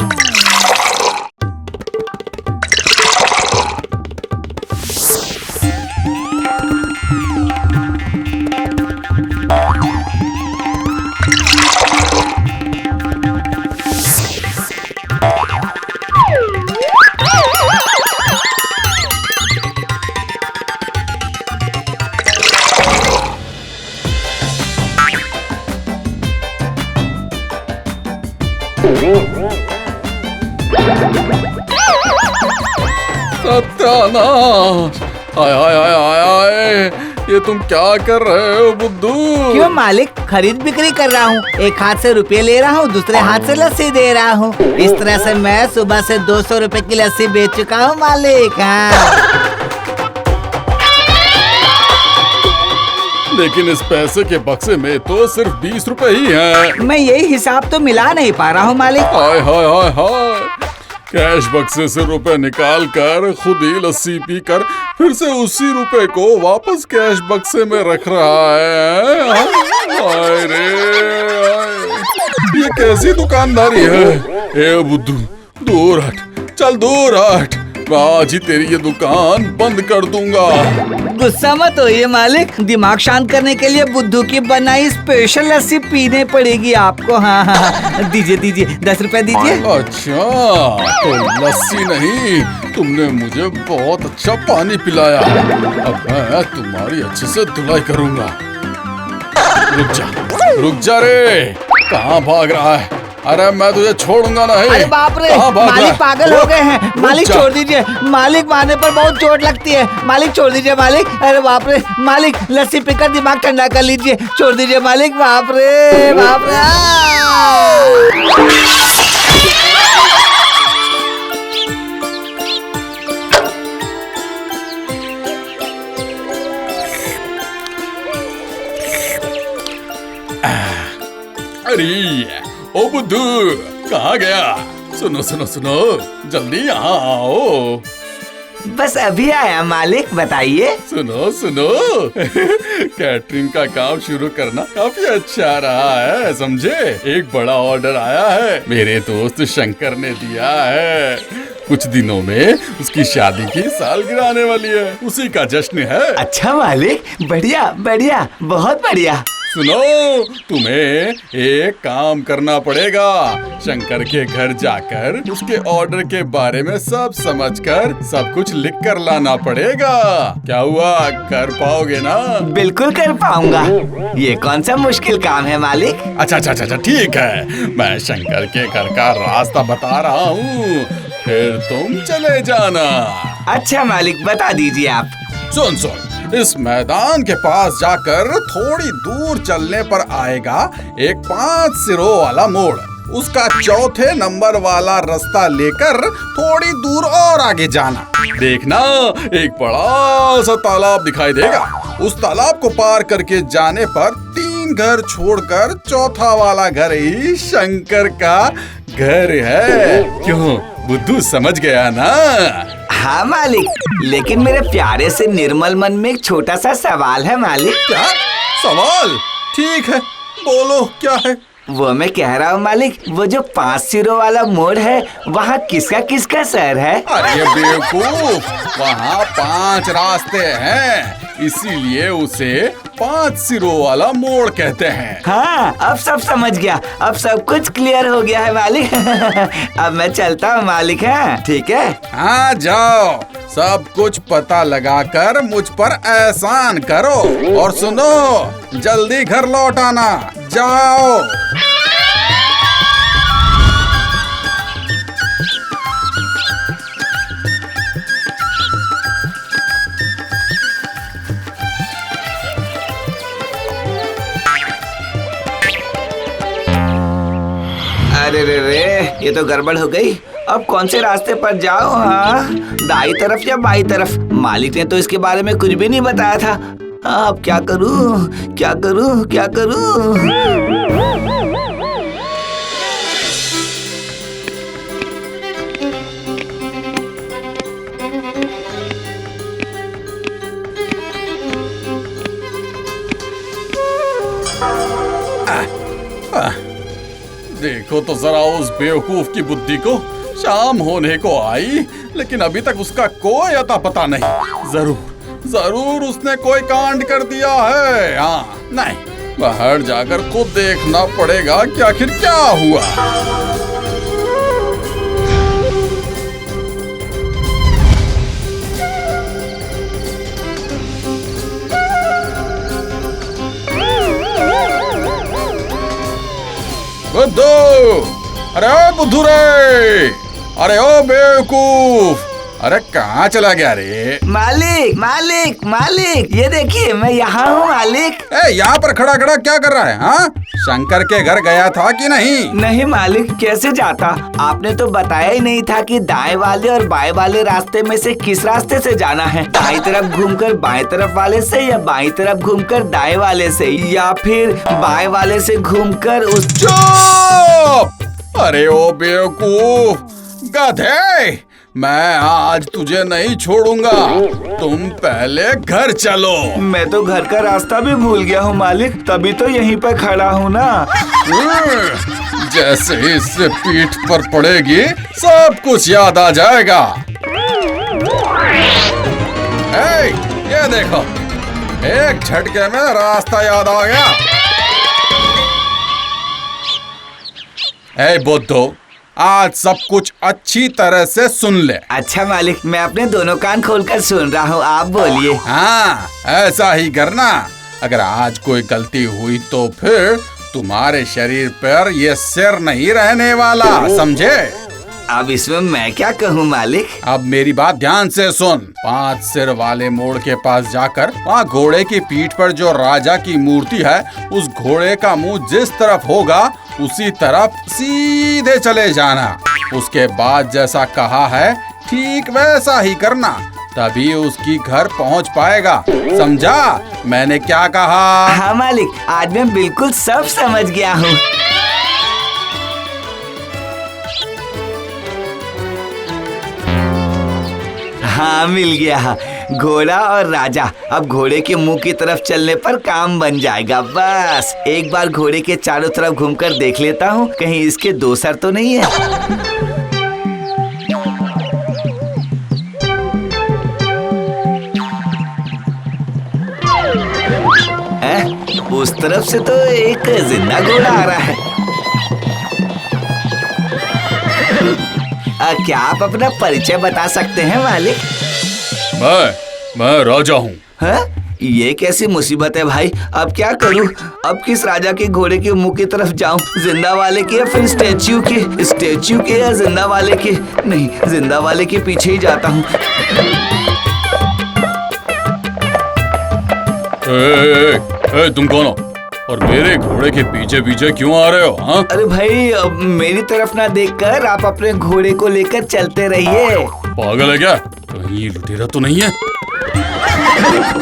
सत्यानाश! हाय हाय हाय हाय हाय! ये तुम क्या कर रहे हो बुद्धू? क्यों मालिक, खरीद बिक्री कर रहा हूँ। एक हाथ से रुपये ले रहा हूँ, दूसरे हाथ से लस्सी दे रहा हूँ। इस तरह से मैं सुबह से 200 रुपए की लस्सी बेच चुका हूँ मालिक। हाँ। लेकिन इस पैसे के बक्से में तो सिर्फ 20 रुपए ही हैं। मैं यही हिसाब तो मिला नहीं पा रहा हूँ मालिक। हाय हाय हाय हाय! कैश बक्से से रुपए निकाल कर खुद ही लस्सी पी कर फिर से उसी रुपए को वापस कैश बक्से में रख रहा है। हाय रे हाय! ये कैसी दुकानदारी है? ए बुद्धू, दूर हट, चल दूर हट, मैं आज ही तेरी ये दुकान बंद कर दूंगा। गुस्सा मत होइए मालिक, दिमाग शांत करने के लिए बुद्धू की बनाई स्पेशल लस्सी पीने पड़ेगी आपको। हाँ हाँ, दीजिए दीजिए, 10 रुपए दीजिए। अच्छा, तो लस्सी नहीं, तुमने मुझे बहुत अच्छा पानी पिलाया। अब मैं तुम्हारी अच्छे से धुलाई करूंगा। रुक जा रे, कहाँ भाग रहा है? अरे मैं तुझे छोड़ूंगा नहीं। अरे बाप रे, कहाँ भाग रहा मालिक है? पागल हो गए हैं। रुक मालिक जा। छोड़ दीजिए, मालिक मारने पर बहुत चोट लगती है। मालिक छोड़ दीजिए मालिक। अरे बाप रे मालिक, लस्सी पीकर दिमाग ठंडा कर लीजिए। छोड़ दीजिए मालिक। बाप रे बाप रे। अरे ओ बुद्धू, कहाँ गया? सुनो सुनो सुनो, जल्दी यहाँ आओ। बस अभी आया मालिक, बताइए। सुनो सुनो कैटरिंग का काम शुरू करना काफी अच्छा रहा है, समझे? एक बड़ा ऑर्डर आया है, मेरे दोस्त शंकर ने दिया है। कुछ दिनों में उसकी शादी की सालगिरह आने वाली है, उसी का जश्न है। अच्छा मालिक, बढ़िया बढ़िया, बहुत बढ़िया। सुनो, तुम्हें एक काम करना पड़ेगा। शंकर के घर जाकर उसके ऑर्डर के बारे में सब समझकर सब कुछ लिख कर लाना पड़ेगा। क्या हुआ, कर पाओगे ना? बिल्कुल कर पाऊंगा। ये कौन सा मुश्किल काम है मालिक? अच्छा अच्छा अच्छा ठीक है, मैं शंकर के घर का रास्ता बता रहा हूँ, फिर तुम चले जाना। अच्छा मालिक, बता दीजिए आप। सुन सुन, इस मैदान के पास जाकर थोड़ी दूर चलने पर आएगा एक 5 सिरों वाला मोड़। उसका चौथे नंबर वाला रास्ता लेकर थोड़ी दूर और आगे जाना। देखना, एक बड़ा सा तालाब दिखाई देगा। उस तालाब को पार करके जाने पर 3 घर छोड़कर चौथा वाला घर ही शंकर का घर है। क्यों बुद्धू, समझ गया ना? हाँ मालिक, लेकिन मेरे प्यारे से निर्मल मन में एक छोटा सा सवाल है मालिक। क्या सवाल? ठीक है, बोलो क्या है? वो मैं कह रहा हूँ मालिक, वो जो 5 सिरों वाला मोड़ है, वहाँ किसका किसका शहर है? अरे बेवकूफ, वहाँ 5 रास्ते हैं, इसीलिए उसे 5 सिरों वाला मोड़ कहते हैं। हाँ, अब सब समझ गया, अब सब कुछ क्लियर हो गया है मालिक। अब मैं चलता हूँ मालिक। है ठीक है। हाँ जाओ, सब कुछ पता लगाकर मुझ पर एहसान करो, और सुनो, जल्दी घर लौट आना। जाओ। अरे रे रे, ये तो गड़बड़ हो गई। अब कौन से रास्ते पर जाओ? हाँ, दाई तरफ या बाई तरफ? मालिक ने तो इसके बारे में कुछ भी नहीं बताया था। हाँ, अब क्या करूँ, क्या करूँ, क्या करूँ? देखो तो जरा उस बेवकूफ की बुद्धि को, शाम होने को आई लेकिन अभी तक उसका कोई अता पता नहीं। जरूर उसने कोई कांड कर दिया है। हाँ, नहीं, बाहर जाकर खुद देखना पड़ेगा कि आखिर क्या हुआ। बुद्धू, अरे ओ बुद्धू रे, अरे ओ बेवकूफ, अरे कहाँ चला गया रे? मालिक मालिक मालिक, ये देखिए मैं यहाँ हूँ मालिक। यहाँ पर खड़ा खड़ा क्या कर रहा है? हाँ, शंकर के घर गया था कि नहीं? नहीं मालिक, कैसे जाता? आपने तो बताया ही नहीं था कि दाएं वाले और बाएं वाले रास्ते में से किस रास्ते से जाना है। दाएं तरफ घूमकर बाएं तरफ वाले से, या बाएं तरफ घूमकर दाएं वाले से, या फिर बाएं वाले से घूमकर उस। चुप! अरे ओ बेवकूफ, गधे, मैं आज तुझे नहीं छोड़ूंगा। तुम पहले घर चलो। मैं तो घर का रास्ता भी भूल गया हूँ मालिक, तभी तो यहीं पर खड़ा हूँ ना। जैसे ही इससे पीठ पर पड़ेगी सब कुछ याद आ जाएगा। ये देखो, एक झटके में रास्ता याद आ गया। बुद्धू, आज सब कुछ अच्छी तरह से सुन ले। अच्छा मालिक, मैं अपने दोनों कान खोलकर सुन रहा हूँ, आप बोलिए। हाँ, ऐसा ही करना। अगर आज कोई गलती हुई तो फिर तुम्हारे शरीर पर ये सिर नहीं रहने वाला, समझे? अब इसमें मैं क्या कहूँ मालिक? अब मेरी बात ध्यान से सुन। 5 सिर वाले मोड़ के पास जाकर वहाँ घोड़े की पीठ पर जो राजा की मूर्ति है, उस घोड़े का मुंह जिस तरफ होगा उसी तरफ सीधे चले जाना। उसके बाद जैसा कहा है ठीक वैसा ही करना, तभी उसकी घर पहुँच पाएगा। समझा मैंने क्या कहा? हाँ मालिक, आज मैं बिल्कुल सब समझ गया हूँ। हाँ मिल गया, घोड़ा और राजा। अब घोड़े के मुंह की तरफ चलने पर काम बन जाएगा। बस एक बार घोड़े के चारों तरफ घूमकर देख लेता हूँ, कहीं इसके 2 सर तो नहीं है। उस तरफ से तो एक जिंदा घोड़ा आ रहा है। क्या आप अपना परिचय बता सकते हैं मालिक? मैं राजा हूँ। ये कैसी मुसीबत है भाई, अब क्या करूँ? अब किस राजा के घोड़े के मुंह की तरफ जाऊँ? जिंदा वाले के या फिर स्टैच्यू के या जिंदा वाले के? नहीं, जिंदा वाले के पीछे ही जाता हूँ। तुम कौन हो और मेरे घोड़े के पीछे पीछे क्यों आ रहे हो? हाँ? अरे भाई, मेरी तरफ ना देखकर आप अपने घोड़े को लेकर चलते रहिए। पागल है क्या? कहीं ये लुटेरा तो नहीं है?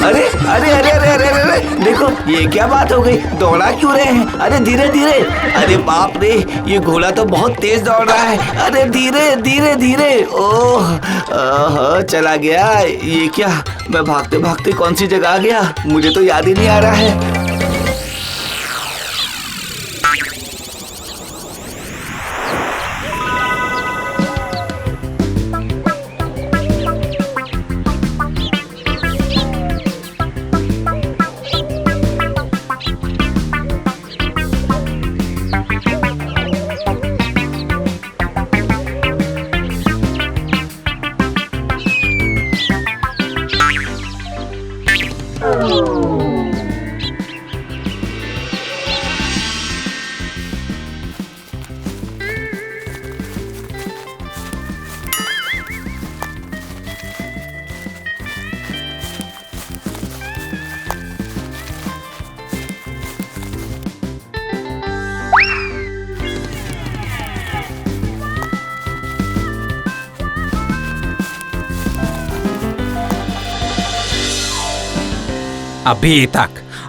अरे अरे अरे अरे अरे अरे देखो, ये क्या बात हो गई? दौड़ा क्यों रहे हैं? अरे धीरे धीरे। अरे बाप रे, ये घोड़ा तो बहुत तेज दौड़ रहा है। अरे धीरे धीरे धीरे। ओह, चला गया। ये क्या, मैं भागते भागते कौन सी जगह आ गया? मुझे तो याद ही नहीं आ रहा है।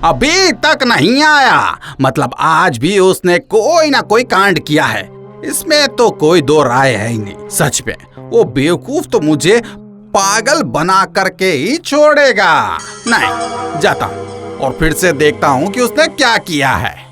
अभी तक नहीं आया। मतलब आज भी उसने कोई ना कोई कांड किया है। इसमें तो कोई 2 राय है ही नहीं। सच में वो बेवकूफ तो मुझे पागल बना करके ही छोड़ेगा। नहीं, जाता हूँ और फिर से देखता हूँ कि उसने क्या किया है।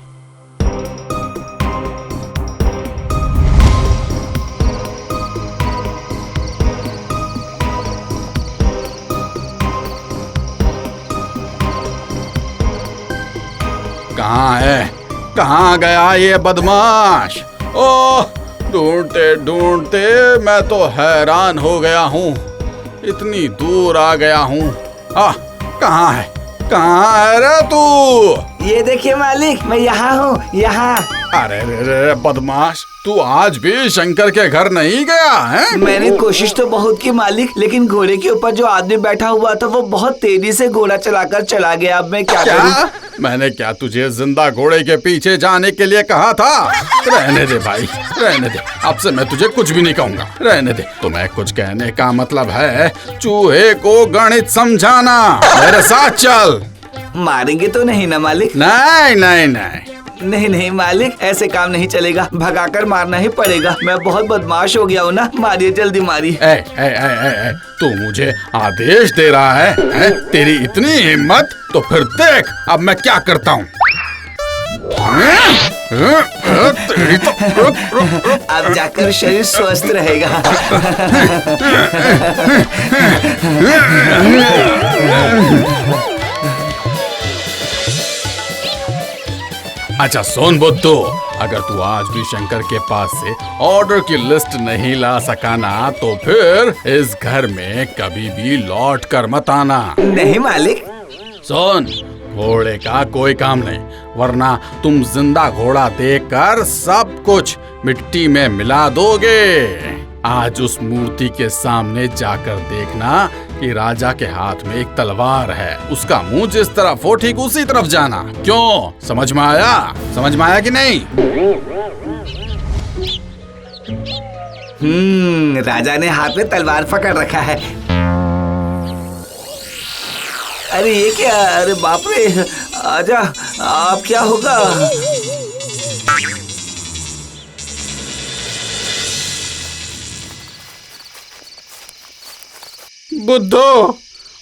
कहाँ है? कहाँ गया ये बदमाश? ओह, ढूंढते ढूंढते मैं तो हैरान हो गया हूँ। इतनी दूर आ गया हूँ। कहाँ है? कहाँ है रे तू? ये देखिए मालिक, मैं यहाँ हूँ, यहाँ। अरे रे बदमाश, तू आज भी शंकर के घर नहीं गया है? मैंने कोशिश तो बहुत की मालिक, लेकिन घोड़े के ऊपर जो आदमी बैठा हुआ था वो बहुत तेजी से घोड़ा चलाकर चला गया। अब मैं क्या करूं? मैंने क्या तुझे जिंदा घोड़े के पीछे जाने के लिए कहा था? रहने दे भाई, रहने दे। अब से मैं तुझे कुछ भी नहीं कहूँगा। रहने दे। तुम्हें कुछ कहने का मतलब है चूहे को गणित समझाना। मेरे साथ चल। मारेंगे तो नहीं ना मालिक? नहीं नहीं नहीं नहीं नहीं मालिक, ऐसे काम नहीं चलेगा। भगाकर मारना ही पड़ेगा। मैं बहुत बदमाश हो गया हूँ ना। मारिए, जल्दी मारिए। तू मुझे आदेश दे रहा है? तेरी इतनी हिम्मत? तो फिर देख अब मैं क्या करता हूँ। अब जाकर शरीर स्वस्थ रहेगा। अच्छा सुन बुद्धू, अगर तू आज भी शंकर के पास से ऑर्डर की लिस्ट नहीं ला सका ना, तो फिर इस घर में कभी भी लौट कर मत आना। नहीं मालिक। सुन, घोड़े का कोई काम नहीं, वरना तुम जिंदा घोड़ा देखकर सब कुछ मिट्टी में मिला दोगे। आज उस मूर्ति के सामने जाकर देखना कि राजा के हाथ में एक तलवार है, उसका मुंह जिस तरफ हो ठीक उसी तरफ जाना। क्यों, समझ में आया? समझ में आया कि नहीं? राजा ने हाथ में तलवार पकड़ रखा है। अरे ये क्या? अरे बाप रे, आजा, अब क्या होगा? बुद्धू,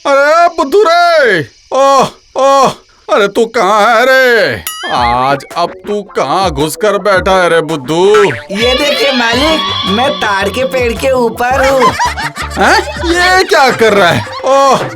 अरे बुद्धू रे, ओह ओह, अरे तू कहाँ है रे? आज अब तू कहाँ घुस कर बैठा है रे बुद्धू? ये देखिए मालिक, मैं ताड़ के पेड़ के ऊपर हूँ। ये क्या कर रहा है? ओह,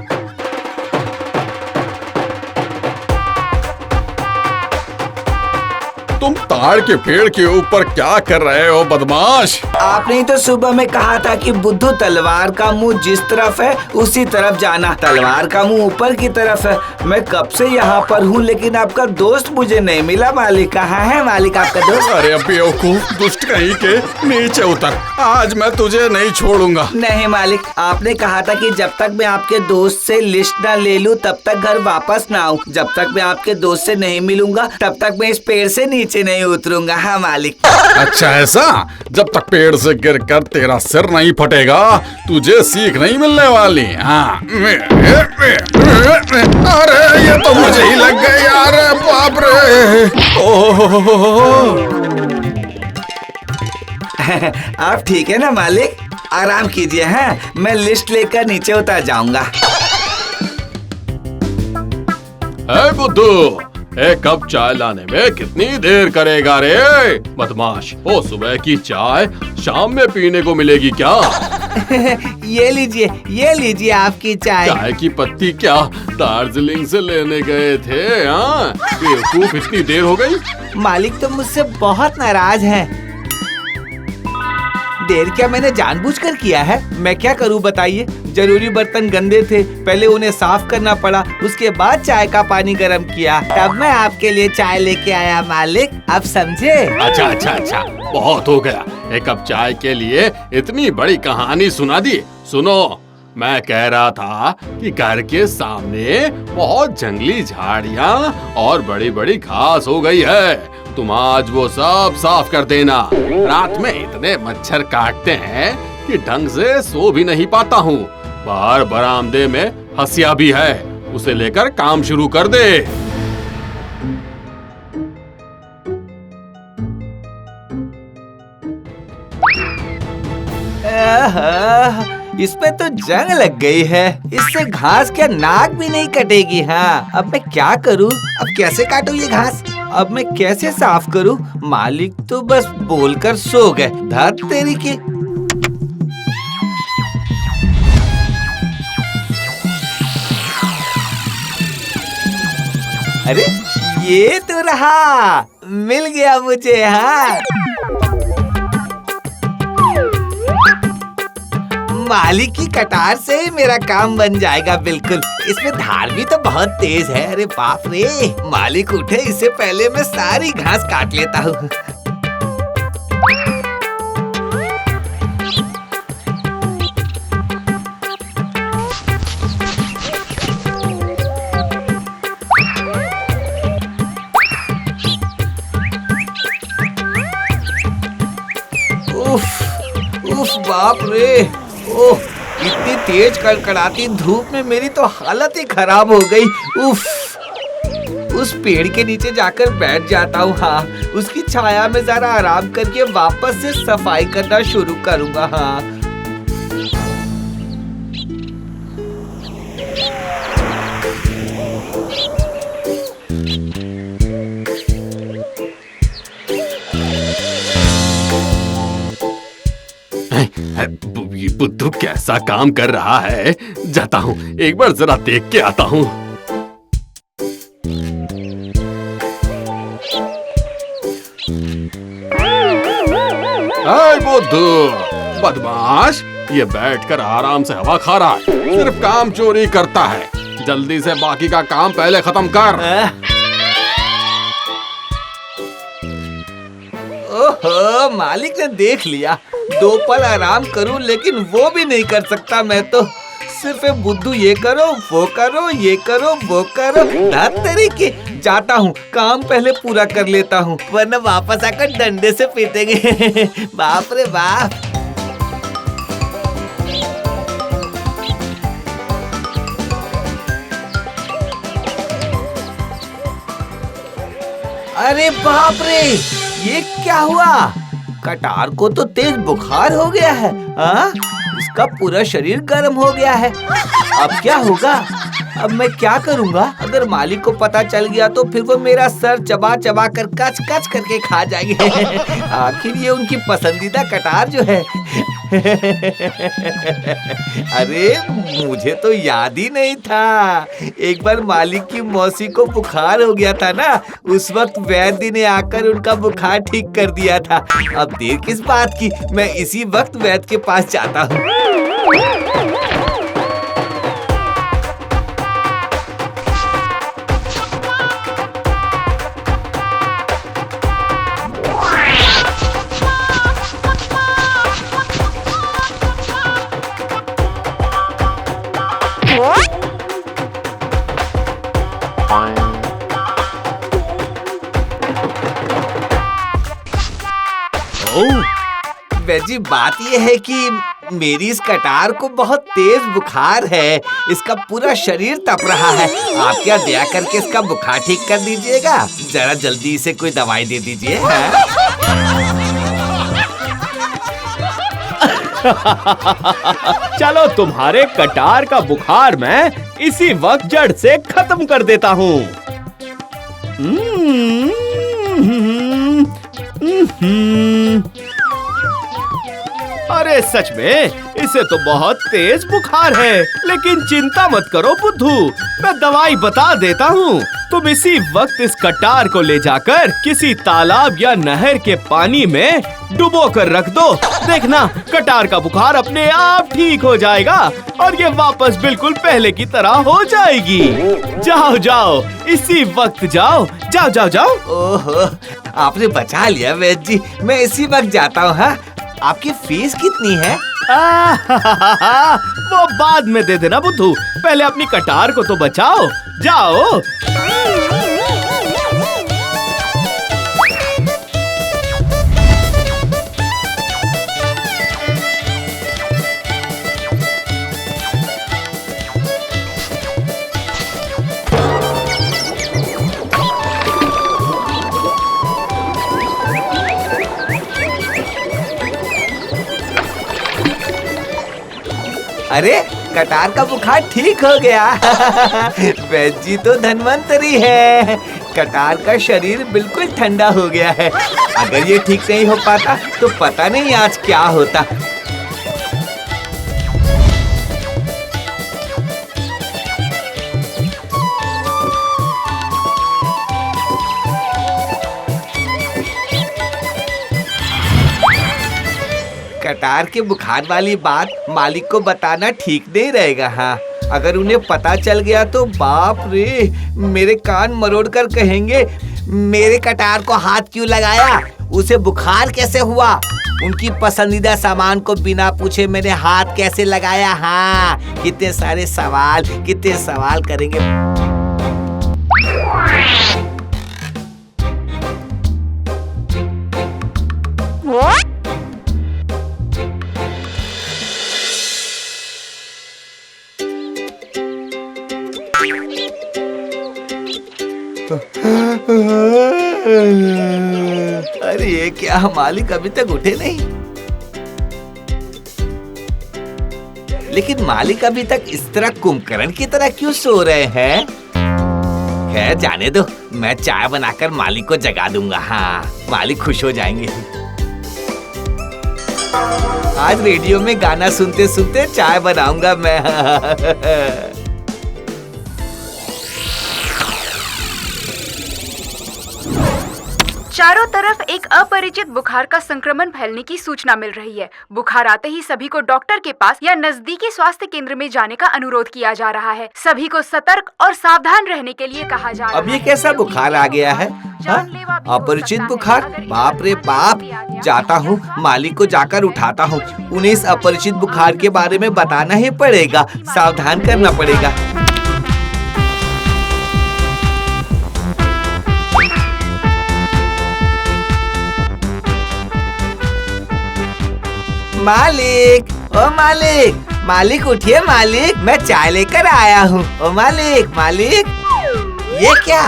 तुम ताड़ के पेड़ के ऊपर क्या कर रहे हो बदमाश? आपने तो सुबह में कहा था कि बुद्धू तलवार का मुंह जिस तरफ है उसी तरफ जाना। तलवार का मुंह ऊपर की तरफ है। मैं कब से यहाँ पर हूँ, लेकिन आपका दोस्त मुझे नहीं मिला। मालिक कहाँ है? मालिक आपका दोस्त? अरे बेवकूफ, दुष्ट कहीं के, नीचे उतर, आज मैं तुझे नहीं छोड़ूंगा। नहीं मालिक, आपने कहा था कि जब तक मैं आपके दोस्त से लिस्ट न ले लूं तब तक घर वापस ना आऊं। जब तक मैं आपके दोस्त से नहीं मिलूंगा तब तक मैं इस पेड़ से नीचे नहीं उतरूंगा। हाँ मालिक। अच्छा ऐसा? जब तक पेड़ से गिरकर तेरा सिर नहीं फटेगा तुझे सीख नहीं मिलने वाली। हाँ, अरे ये तो मुझे ही लग गई यार, बाप रे। आप ठीक है ना मालिक? आराम कीजिए। हाँ, मैं लिस्ट लेकर नीचे उतर जाऊंगा। बुद्धू, एक कप चाय लाने में कितनी देर करेगा रे? बदमाश, वो सुबह की चाय शाम में पीने को मिलेगी क्या? ये लीजिए आपकी चाय। चाय की पत्ती क्या दार्जिलिंग से लेने गए थे? हाँ, बेवकूफ, इतनी देर हो गई। मालिक तो मुझसे बहुत नाराज है। देर क्या मैंने जानबूझकर किया है? मैं क्या करूं बताइए? जरूरी बर्तन गंदे थे, पहले उन्हें साफ करना पड़ा, उसके बाद चाय का पानी गर्म किया, तब मैं आपके लिए चाय लेके आया मालिक। आप समझे? अच्छा, बहुत हो गया। एक कप चाय के लिए इतनी बड़ी कहानी सुना दी। सुनो, मैं कह रहा था कि घर के सामने बहुत जंगली झाड़ियाँ और बड़ी बड़ी घास हो गई है। तुम आज वो सब साफ कर देना। रात में इतने मच्छर काटते हैं कि ढंग से सो भी नहीं पाता हूँ। बाहर बरामदे में हंसिया भी है, उसे लेकर काम शुरू कर दे। इसमें तो जंग लग गई है। इससे घास क्या नाक भी नहीं कटेगी। हाँ, अब मैं क्या करूँ? अब कैसे काटूं ये घास? अब मैं कैसे साफ करूँ? मालिक तो बस बोलकर सो गए। धत तेरी की। अरे ये तो रहा, मिल गया मुझे। हाँ, मालिक की कटार से ही मेरा काम बन जाएगा बिल्कुल। इसमें धार भी तो बहुत तेज है। अरे बाप रे, मालिक उठे इससे पहले मैं सारी घास काट लेता हूँ। उफ बाप रे, ओह, इतनी तेज कड़कड़ाती धूप में मेरी तो हालत ही खराब हो गई। उफ, उस पेड़ के नीचे जाकर बैठ जाता हूँ। हाँ, उसकी छाया में जरा आराम करके वापस से सफाई करना शुरू करूँगा। हाँ, बुद्धू कैसा काम कर रहा है? जाता हूँ, एक बार जरा देख के आता हूँ। बुद्धू, बदमाश, ये बैठकर आराम से हवा खा रहा है, सिर्फ काम चोरी करता है। जल्दी से बाकी का काम पहले खत्म कर। ओहो, मालिक ने देख लिया। 2 पल आराम करूं, लेकिन वो भी नहीं कर सकता मैं तो। सिर्फ बुद्धू ये करो, वो करो, ये करो, वो करो। तरीके जाता हूँ, काम पहले पूरा कर लेता हूँ, वरना वापस आकर डंडे से पीटेंगे। बाप रे बाप। अरे बाप रे, ये क्या हुआ? कटार को तो तेज बुखार हो गया है। हाँ, इसका पूरा शरीर गर्म हो गया है। अब क्या होगा? अब मैं क्या करूँगा? अगर मालिक को पता चल गया तो फिर वो मेरा सर चबा चबा कर कच कच करके खा जाएंगे। आखिर ये उनकी पसंदीदा कटार जो है। अरे मुझे तो याद ही नहीं था। एक बार मालिक की मौसी को बुखार हो गया था ना, उस वक्त वैद्य ने आकर उनका बुखार ठीक कर दिया था। अब देर किस बात की, मैं इसी वक्त वैद्य के पास जाता हूँ। वैजी, बात यह है कि मेरी इस कटार को बहुत तेज बुखार है। इसका पूरा शरीर तप रहा है। आप क्या दया करके इसका बुखार ठीक कर दीजिएगा? जरा जल्दी इसे कोई दवाई दे दीजिए। चलो, तुम्हारे कटार का बुखार मैं इसी वक्त जड़ से खत्म कर देता हूँ। अरे सच में इसे तो बहुत तेज बुखार है, लेकिन चिंता मत करो बुद्धू, मैं दवाई बता देता हूँ। तुम इसी वक्त इस कटार को ले जाकर किसी तालाब या नहर के पानी में डुबो कर रख दो। देखना, कटार का बुखार अपने आप ठीक हो जाएगा और ये वापस बिल्कुल पहले की तरह हो जाएगी। जाओ जाओ, इसी वक्त जाओ, जाओ जाओ जाओ। ओहो, आपने बचा लिया वैद्य जी, मैं इसी वक्त जाता हूँ। हाँ, आपकी फीस कितनी है? वो बाद में दे देना बुद्धू, पहले अपनी कटार को तो बचाओ। जाओ। अरे, कटार का बुखार ठीक हो गया। वैद्य जी तो धन्वंतरी है। कटार का शरीर बिल्कुल ठंडा हो गया है। अगर ये ठीक नहीं हो पाता तो पता नहीं आज क्या होता। कटार के बुखार वाली बात मालिक को बताना ठीक नहीं रहेगा। हाँ, अगर उन्हें पता चल गया तो बाप रे, मेरे कान मरोड़ कर कहेंगे, मेरे कटार को हाथ क्यों लगाया? उसे बुखार कैसे हुआ? उनकी पसंदीदा सामान को बिना पूछे मैंने हाथ कैसे लगाया? हाँ, कितने सारे सवाल, कितने सवाल करेंगे। अरे ये क्या, मालिक अभी तक उठे नहीं? लेकिन मालिक अभी तक इस तरह कुंभकर्ण की तरह क्यों सो रहे हैं? खैर जाने दो, मैं चाय बनाकर मालिक को जगा दूंगा। हाँ, मालिक खुश हो जाएंगे। आज रेडियो में गाना सुनते सुनते चाय बनाऊंगा मैं। चारों तरफ एक अपरिचित बुखार का संक्रमण फैलने की सूचना मिल रही है। बुखार आते ही सभी को डॉक्टर के पास या नजदीकी स्वास्थ्य केंद्र में जाने का अनुरोध किया जा रहा है। सभी को सतर्क और सावधान रहने के लिए कहा जा रहा है। अब ये कैसा बुखार आ गया है? अपरिचित बुखार? बाप रे बाप! जाता हूँ, मालिक को जाकर उठाता हूँ। उन्हें इस अपरिचित बुखार के बारे में बताना ही पड़ेगा, सावधान करना पड़ेगा। मालिक, ओ मालिक, मालिक उठिए मालिक, मैं चाय लेकर आया हूँ। ओ मालिक, मालिक, ये क्या?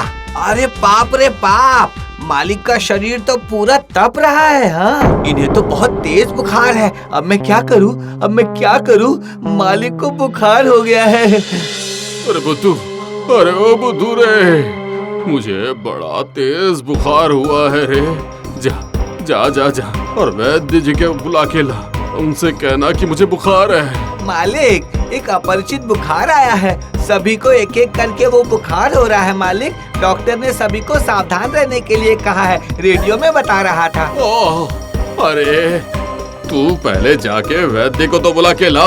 अरे बाप रे बाप! मालिक का शरीर तो पूरा तप रहा है। हाँ, इन्हें तो बहुत तेज बुखार है। अब मैं क्या करूँ? अब मैं क्या करूँ? मालिक को बुखार हो गया है। अरे बुद्धू, अरे ओ बुद्धू रे, मुझे बड़ा तेज बुखार हुआ है रे। जा जा जा जा और वैद्य जी के बुला के ला, उनसे कहना कि मुझे बुखार है। मालिक, एक अपरिचित बुखार आया है। सभी को एक एक करके वो बुखार हो रहा है मालिक। डॉक्टर ने सभी को सावधान रहने के लिए कहा है, रेडियो में बता रहा था। ओह, अरे तू पहले जाके वैद्य को तो बुला के ला,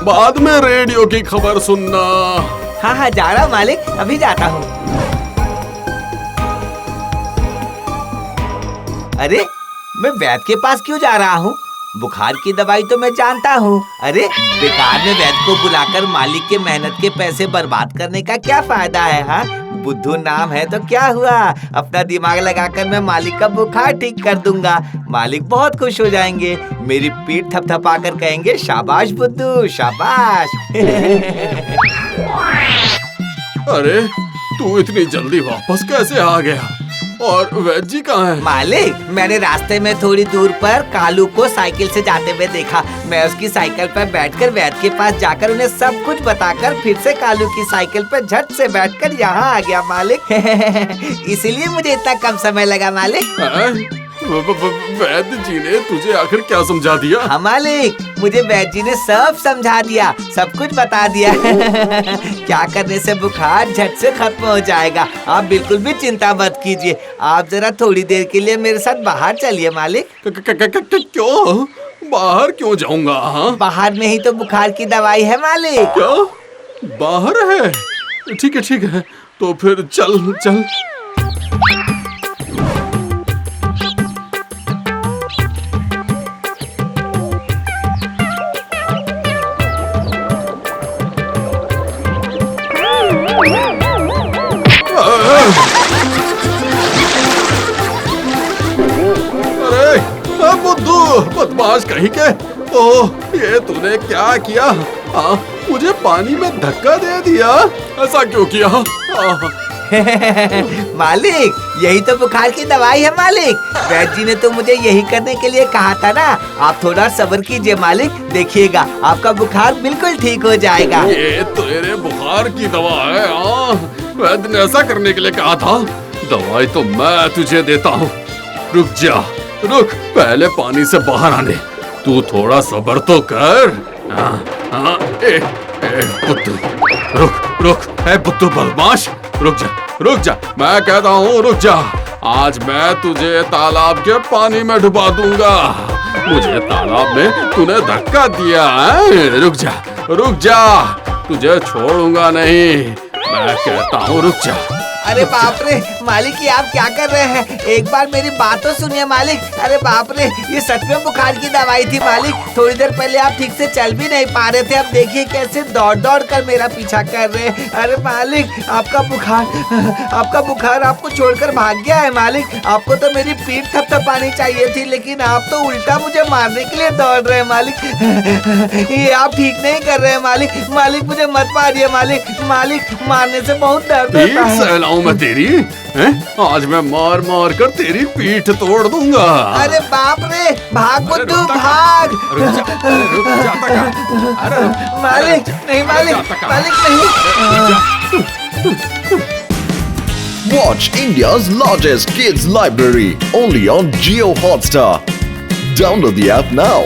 बाद में रेडियो की खबर सुनना। हाँ हाँ, जा रहा हूँ मालिक, अभी जाता हूँ। अरे, मैं वैद्य के पास क्यों जा रहा हूँ? बुखार की दवाई तो मैं जानता हूँ। अरे, बेकार में वैद्य को बुलाकर मालिक के मेहनत के पैसे बर्बाद करने का क्या फायदा है? हाँ, बुद्धू नाम है तो क्या हुआ? अपना दिमाग लगाकर मैं मालिक का बुखार ठीक कर दूंगा। मालिक बहुत खुश हो जाएंगे, मेरी पीठ थपथपा कर कहेंगे, शाबाश बुद्धू, शाबाश। अरे, तू इतनी जल्दी वापस कैसे आ गया? और वैद्य जी कहाँ है? मालिक, मैंने रास्ते में थोड़ी दूर पर कालू को साइकिल से जाते हुए देखा। मैं उसकी साइकिल पर बैठकर वैद्य के पास जाकर उन्हें सब कुछ बताकर फिर से कालू की साइकिल पर झट से बैठकर यहाँ आ गया मालिक। इसीलिए मुझे इतना कम समय लगा मालिक। वैद्य जी ने तुझे आखिर क्या समझा दिया? हाँ मालिक, मुझे वैद्य जी ने सब समझा दिया, सब कुछ बता दिया। क्या करने से बुखार झट से खत्म हो जाएगा। आप बिल्कुल भी चिंता मत कीजिए। आप जरा थोड़ी देर के लिए मेरे साथ बाहर चलिए मालिक। क्यों? बाहर क्यों जाऊंगा? हाँ? बाहर में ही तो बुखार की दवाई है मालिक। क्या? बाहर है? ठीक है, तो फिर चल चल। बुद्धू, बदमाश कहीं के! ओह, ये तूने क्या किया? मुझे पानी में धक्का दे दिया। ऐसा क्यों किया? मालिक, यही तो बुखार की दवाई है मालिक। वैद्य जी ने तो मुझे यही करने के लिए कहा था ना। आप थोड़ा सब्र कीजिए मालिक, देखिएगा आपका बुखार बिल्कुल ठीक हो जाएगा। ये तेरे बुखार की दवा है? वैद्य ने ऐसा करने के लिए कहा था। दवाई तो मैं तुझे देता हूँ। रुक जा, रुक, पहले पानी से बाहर आने। तू थोड़ा सब्र तो कर। बुद्धू, रुक, बुद्धू बदमाश, रुक जा, मैं कहता हूँ रुक जा। आज मैं तुझे तालाब के पानी में डुबा दूंगा। मुझे तालाब में तूने धक्का दिया है। रुक जा, तुझे छोड़ूंगा नहीं। मैं कहता हूँ रुक जा। अरे बाप रे मालिक, ये आप क्या कर रहे हैं? एक बार मेरी बात तो सुनिए मालिक। अरे बाप रे, ये सच में बुखार की दवाई थी मालिक। थोड़ी देर पहले आप ठीक से चल भी नहीं पा रहे थे, अब देखिए कैसे दौड़ दौड़ कर मेरा पीछा कर रहे हैं। अरे मालिक, आपका बुखार आपको छोड़कर भाग गया है मालिक। आपको तो मेरी पीठ थपथपानी चाहिए थी, लेकिन आप तो उल्टा मुझे मारने के लिए दौड़ रहे हैं मालिक। ये आप ठीक नहीं कर रहे हैं मालिक। मालिक, मुझे मत मारिए मालिक। मालिक, मारने से बहुत दर्द होता है। मैं तेरी आज मैं मार मार कर तेरी पीठ तोड़ दूंगा। अरे बाप रे, भाग बुद्धू, भाग। मालिक नहीं, मालिक नहीं। Watch India's largest kids library only on Jio Hotstar. Download the app now.